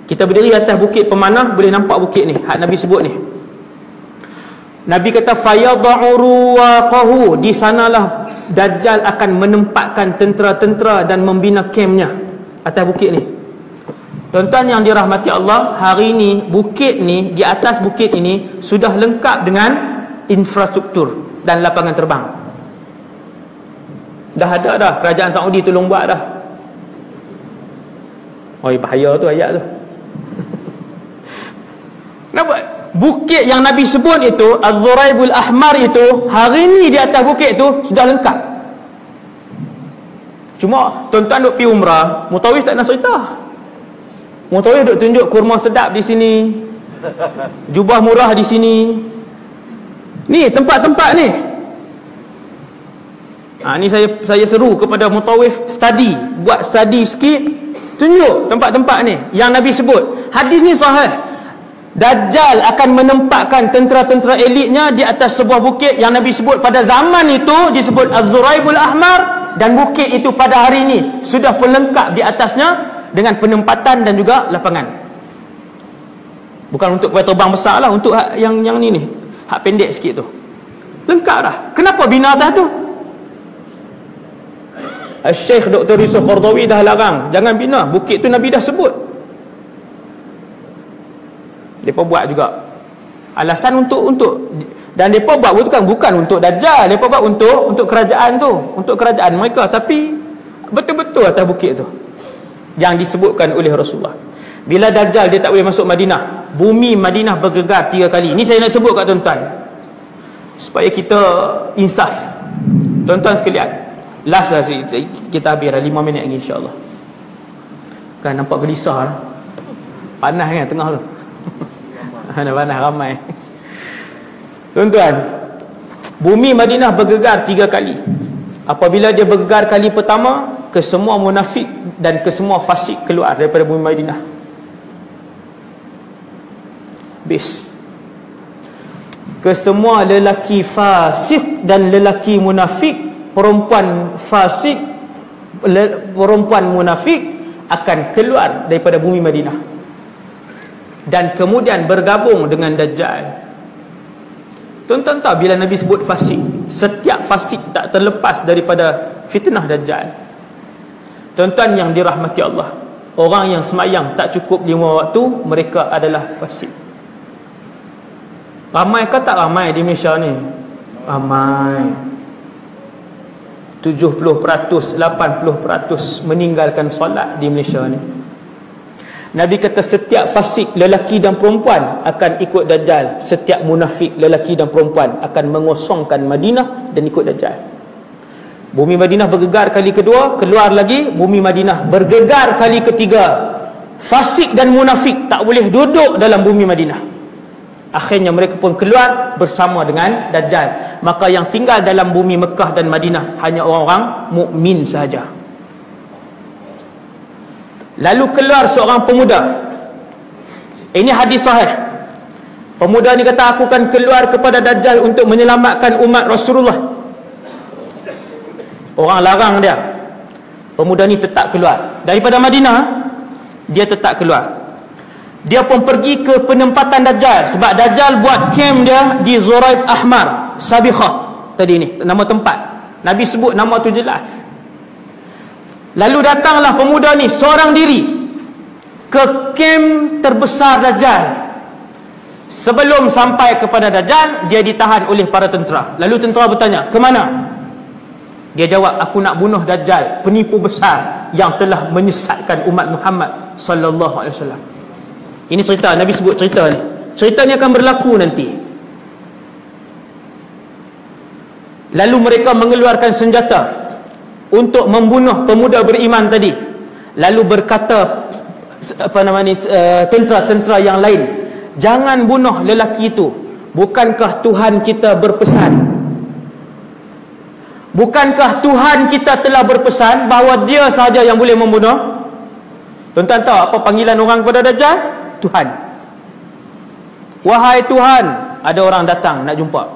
kita berdiri atas bukit pemanah, boleh nampak bukit ni, hak Nabi sebut ni. Nabi kata fayad'u ruwaqahu, di sanalah Dajjal akan menempatkan tentera-tentera dan membina kemnya atas bukit ni. Tuan-tuan yang dirahmati Allah, hari ni bukit ni, di atas bukit ini sudah lengkap dengan infrastruktur dan lapangan terbang. Dah ada dah, kerajaan Saudi tolong buat dah. Oi, bahaya tu ayat tu. Nampak? Bukit yang Nabi sebut itu, Az-Zuraibul Ahmar itu, hari ni di atas bukit tu sudah lengkap. Cuma tuan-tuan duk pergi umrah, Mutawif tak nak cerita. Mutawif duk tunjuk kurma sedap di sini, jubah murah di sini. Ni tempat-tempat ni. Ni saya seru kepada Mutawif buat study sikit, tunjuk tempat-tempat ni yang Nabi sebut. Hadis ni sahih. Dajjal akan menempatkan tentera-tentera elitnya di atas sebuah bukit yang Nabi sebut pada zaman itu disebut Az-Zuraibul Ahmar, dan bukit itu pada hari ini sudah pun lengkap di atasnya dengan penempatan dan juga lapangan. Bukan untuk kapal terbang besar lah, untuk yang ni hak pendek sikit tu. Lengkap dah. Kenapa bina atas tu? Syekh Dr. Yusuf Qardawi dah larang, jangan bina. Bukit tu Nabi dah sebut. Mereka buat juga alasan untuk dan mereka buat bukan untuk Dajjal, mereka buat untuk kerajaan tu, untuk kerajaan mereka, tapi betul-betul atas bukit tu yang disebutkan oleh Rasulullah. Bila Dajjal dia tak boleh masuk Madinah, bumi Madinah bergegar 3 kali. Ini saya nak sebut kat tuan-tuan supaya kita insaf. Tuan-tuan sekalian, last lah kita habis dah 5 minit lagi insya-Allah. Kan nampak gelisah lah. Panas kan tengah tu. Panas ramai. Tuan-tuan, bumi Madinah bergegar 3 kali. Apabila dia bergegar kali pertama, kesemua munafik dan kesemua fasik keluar daripada bumi Madinah. Habis. Kesemua lelaki fasik dan lelaki munafik, perempuan fasik, perempuan munafik akan keluar daripada bumi Madinah dan kemudian bergabung dengan Dajjal. Tuan-tuan tahu bila Nabi sebut fasik, setiap fasik tak terlepas daripada fitnah Dajjal. Tuan-tuan yang dirahmati Allah, orang yang semayang tak cukup 5 waktu, mereka adalah fasik. Ramai ke tak ramai di Malaysia ni? Ramai. 70%, 80% meninggalkan solat di Malaysia ni. Nabi kata setiap fasik lelaki dan perempuan akan ikut Dajjal. Setiap munafik lelaki dan perempuan akan mengosongkan Madinah dan ikut Dajjal. Bumi Madinah bergegar kali kedua, keluar lagi, bumi Madinah bergegar kali ketiga. Fasik dan munafik tak boleh duduk dalam bumi Madinah. Akhirnya mereka pun keluar bersama dengan Dajjal. Maka yang tinggal dalam bumi Mekah dan Madinah hanya orang-orang mukmin sahaja. Lalu keluar seorang pemuda. Ini hadis sahih. Pemuda ni kata, aku akan keluar kepada Dajjal untuk menyelamatkan umat Rasulullah. Orang larang dia. Pemuda ni tetap keluar daripada Madinah. Dia tetap keluar. Dia pun pergi ke penempatan Dajjal, sebab Dajjal buat camp dia di Zuraib Ahmar, Sabikhah. Tadi ni nama tempat, Nabi sebut nama tu jelas. Lalu datanglah pemuda ni seorang diri ke camp terbesar Dajjal. Sebelum sampai kepada Dajjal, dia ditahan oleh para tentera. Lalu tentera bertanya, ke mana? Dia jawab, aku nak bunuh Dajjal, penipu besar yang telah menyesatkan umat Muhammad sallallahu alaihi wasallam. Ini cerita, Nabi sebut cerita ni. Cerita ni akan berlaku nanti. Lalu mereka mengeluarkan senjata untuk membunuh pemuda beriman tadi. Lalu berkata tentera-tentera yang lain, jangan bunuh lelaki itu. Bukankah Tuhan kita berpesan? Bukankah Tuhan kita telah berpesan bahawa dia sahaja yang boleh membunuh? Tuan-tuan tahu apa panggilan orang kepada Dajjal? Tuhan. Wahai Tuhan. Ada orang datang nak jumpa.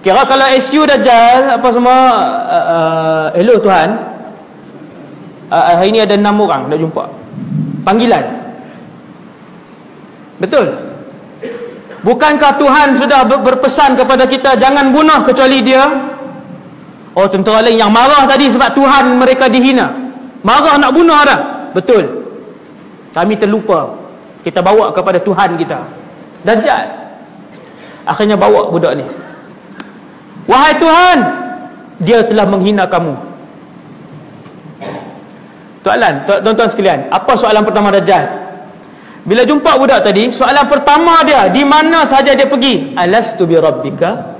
Kira kalau SU Dajjal apa semua, hello Tuhan, hari ini ada 6 orang nak jumpa. Panggilan. Betul? Bukankah Tuhan sudah berpesan kepada kita jangan bunuh kecuali dia? Oh, tentera lain yang marah tadi sebab Tuhan mereka dihina, marah nak bunuh dah. Betul. Kami terlupa. Kita bawa kepada Tuhan kita, Dajjal. Akhirnya bawa budak ni. Wahai Tuhan, dia telah menghina kamu. Tuan-tuan sekalian, apa soalan pertama Dajjal? Bila jumpa budak tadi, soalan pertama dia, di mana sahaja dia pergi? Alastu bi rabbika?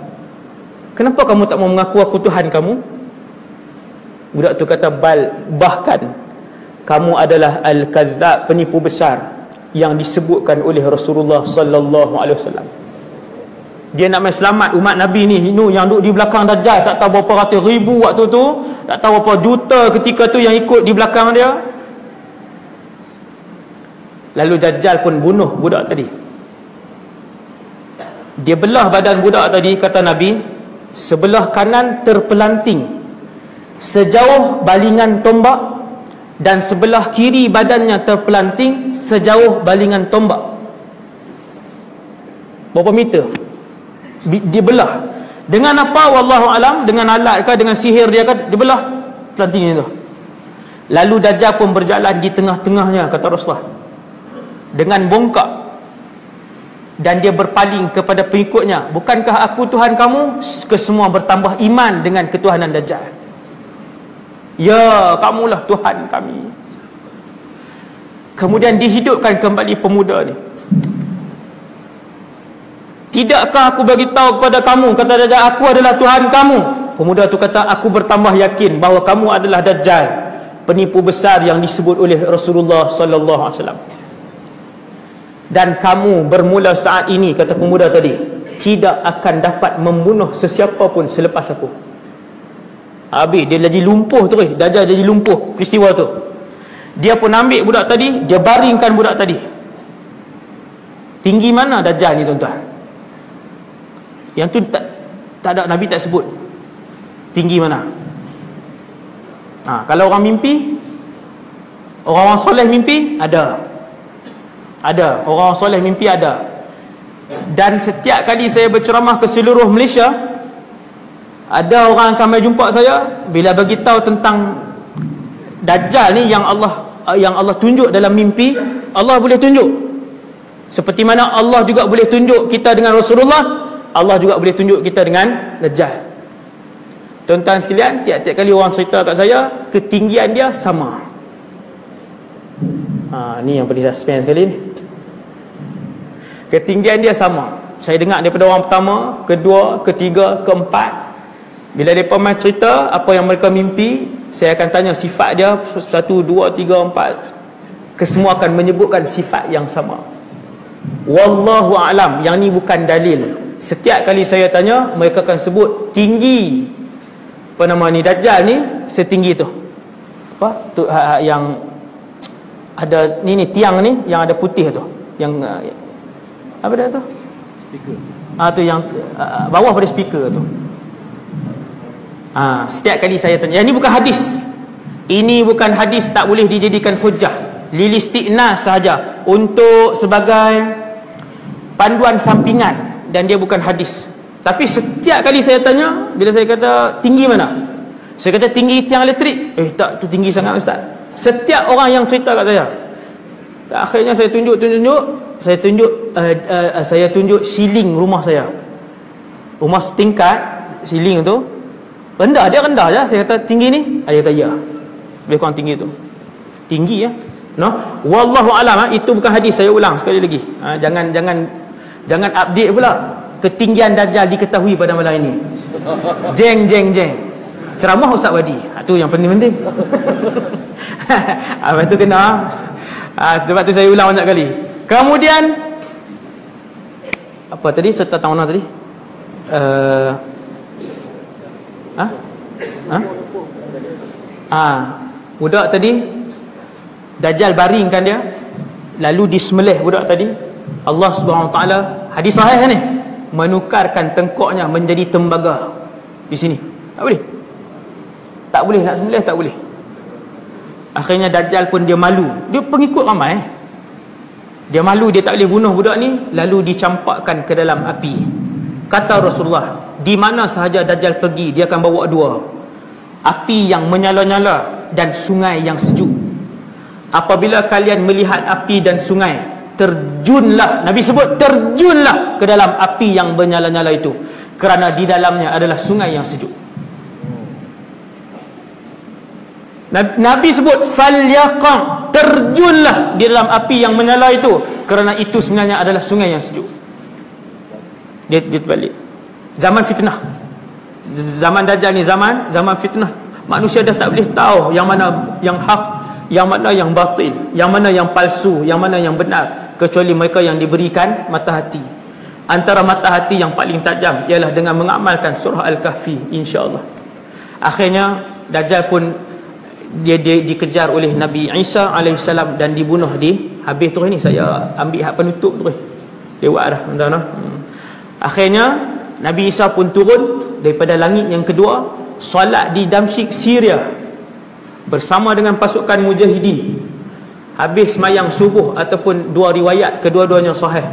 Kenapa kamu tak mau mengaku aku Tuhan kamu? Budak tu kata, bahkan kamu adalah al-kadzdzab, penipu besar yang disebutkan oleh Rasulullah sallallahu alaihi wasallam. Dia nak main selamat umat Nabi ni, yang duduk di belakang Dajjal, tak tahu berapa ratus ribu waktu tu, tak tahu berapa juta ketika tu yang ikut di belakang dia. Lalu Dajjal pun bunuh budak tadi. Dia belah badan budak tadi, kata Nabi, sebelah kanan terpelanting sejauh balingan tombak, dan sebelah kiri badannya terpelanting sejauh balingan tombak. Berapa meter? Dia belah. Dengan apa? Wallahu alam. Dengan alat ke, dengan sihir dia ke, dia belah pelantingnya tu. Lalu Dajjal pun berjalan di tengah-tengahnya, kata Rasulullah, dengan bongkak, dan dia berpaling kepada pengikutnya, bukankah aku Tuhan kamu? Kesemua bertambah iman dengan ketuhanan Dajjal. Ya, kamulah Tuhan kami. Kemudian dihidupkan kembali pemuda ni. Tidakkah aku bagi tahu kepada kamu, kata Dajjal, aku adalah Tuhan kamu? Pemuda tu kata, aku bertambah yakin bahawa kamu adalah Dajjal, penipu besar yang disebut oleh Rasulullah sallallahu alaihi wasallam. Dan kamu bermula saat ini, kata pemuda tadi, tidak akan dapat membunuh sesiapa pun selepas aku. Habis dia jadi lumpuh tu, Dajjal jadi lumpuh peristiwa tu. Dia pun ambil budak tadi, dia baringkan budak tadi. Tinggi mana Dajjal ni tuan-tuan? Yang tu tak ada, Nabi tak sebut tinggi mana. Kalau orang mimpi, orang-orang soleh mimpi, ada orang soleh mimpi ada. Dan setiap kali saya berceramah ke seluruh Malaysia, ada orang akan mai jumpa saya, bila bagi tahu tentang Dajjal ni yang Allah tunjuk dalam mimpi, Allah boleh tunjuk. Seperti mana Allah juga boleh tunjuk kita dengan Rasulullah, Allah juga boleh tunjuk kita dengan Dajjal. Tuan-tuan sekalian, tiap-tiap kali orang cerita kat saya, ketinggian dia sama. Ni yang paling suspense sekali ni. Ketinggian dia sama. Saya dengar daripada orang pertama, kedua, ketiga, keempat. Bila mereka main cerita apa yang mereka mimpi, saya akan tanya sifat dia 1, 2, 3, 4. Kesemua akan menyebutkan sifat yang sama. Wallahu a'lam. Yang ni bukan dalil. Setiap kali saya tanya, mereka akan sebut tinggi apa nama ni, Dajjal ni setinggi tu. Apa? Tu yang ada ni tiang ni yang ada putih tu. Yang apa dia tu? Speaker. Tu yang bawah pada speaker tu. Setiap kali saya tanya, yang ni bukan hadis. Ini bukan hadis, tak boleh dijadikan hujah. Lil istiqnas sahaja, untuk sebagai panduan sampingan, dan dia bukan hadis. Tapi setiap kali saya tanya, bila saya kata tinggi mana, saya kata tinggi tiang elektrik, tak, tu tinggi sangat ustaz. Setiap orang yang cerita kat saya, akhirnya saya tunjuk saya tunjuk ceiling rumah saya, rumah setingkat, ceiling tu rendah, dia rendah je. Saya kata tinggi ni, dia kata ya, lebih kurang tinggi tu, tinggi ya. No, wallahu alam. Itu bukan hadis, saya ulang sekali lagi. Jangan update pula. Ketinggian Dajjal diketahui pada malam ini. Jeng. Ceramah Ustaz Wadi. Tu yang penting-penting. Lepas tu kena. Sebab tu saya ulang banyak kali. Kemudian apa tadi? Cerita tahun mana tadi? Budak tadi, Dajjal baringkan dia, lalu disembelih budak tadi. Allah Subhanahu Wa Taala, hadis sahih ni, menukarkan tengkoknya menjadi tembaga di sini. Tak boleh nak sembelih, tak boleh. Akhirnya Dajjal pun dia malu, dia pengikut ramai, dia malu, dia tak boleh bunuh budak ni, lalu dicampakkan ke dalam api. Kata Rasulullah, di mana sahaja Dajjal pergi, dia akan bawa dua, api yang menyala-nyala dan sungai yang sejuk. Apabila kalian melihat api dan sungai, terjunlah, Nabi sebut terjunlah ke dalam api yang menyala-nyala itu, kerana di dalamnya adalah sungai yang sejuk. Nabi sebut falyaqam, terjunlah di dalam api yang menyala itu, kerana itu sebenarnya adalah sungai yang sejuk. Dia terbalik. Zaman fitnah, zaman Dajjal ni zaman fitnah. Manusia dah tak boleh tahu yang mana yang hak, yang mana yang batil, yang mana yang palsu, yang mana yang benar, kecuali mereka yang diberikan mata hati. Antara mata hati yang paling tajam ialah dengan mengamalkan surah Al-Kahfi, insya-Allah. Akhirnya Dajjal pun dia dikejar oleh Nabi Isa alaihissalam dan dibunuh di habis tu. Ini saya ambil hak penutup tu, lewat dah tuan-tuan. Akhirnya Nabi Isa pun turun daripada langit yang kedua, solat di Damsyik, Syria, bersama dengan pasukan mujahidin. Habis semayang subuh, ataupun dua riwayat, kedua-duanya sahih.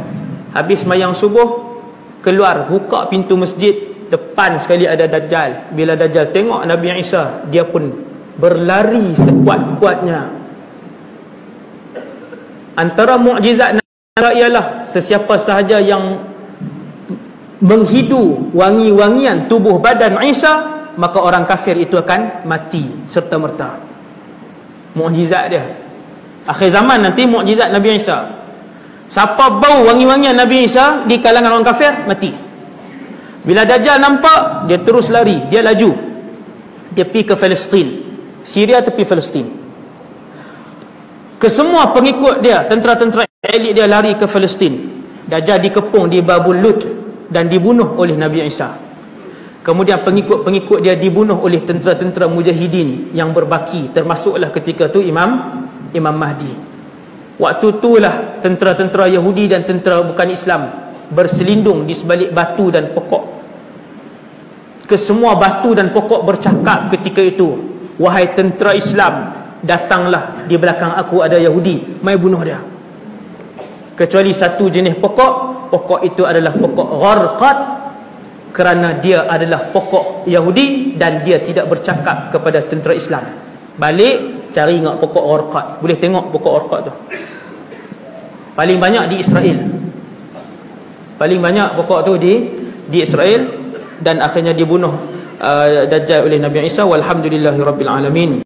Habis semayang subuh, keluar, buka pintu masjid, depan sekali ada Dajjal. Bila Dajjal tengok Nabi Isa, dia pun berlari sekuat-kuatnya. Antara mukjizat ialah sesiapa sahaja yang menghidu wangi-wangian tubuh badan Isa, maka orang kafir itu akan mati serta-merta. Mukjizat dia. Akhir zaman nanti mukjizat Nabi Isa, siapa bau wangi-wangian Nabi Isa di kalangan orang kafir, mati. Bila Dajjal nampak, dia terus lari, dia laju, dia pergi ke Palestin, Syria tepi Palestin. Kesemua pengikut dia, tentera-tentera elit dia lari ke Palestin. Dajjal dikepung di Babul Lud dan dibunuh oleh Nabi Isa. Kemudian pengikut-pengikut dia dibunuh oleh tentera-tentera mujahidin yang berbaki, termasuklah ketika tu Imam Mahdi. Waktu itulah tentera-tentera Yahudi dan tentera bukan Islam berselindung di sebalik batu dan pokok. Kesemua batu dan pokok bercakap ketika itu, wahai tentera Islam, datanglah, di belakang aku ada Yahudi, mai bunuh dia. Kecuali satu jenis pokok itu adalah pokok gharqad, kerana dia adalah pokok Yahudi dan dia tidak bercakap kepada tentera Islam. Balik cari ingat pokok gharqad, boleh tengok pokok gharqad tu. Paling banyak di Israel. Paling banyak pokok tu di Israel, dan akhirnya dibunuh Dajjal oleh Nabi Isa. Walhamdulillahirabbil alamin.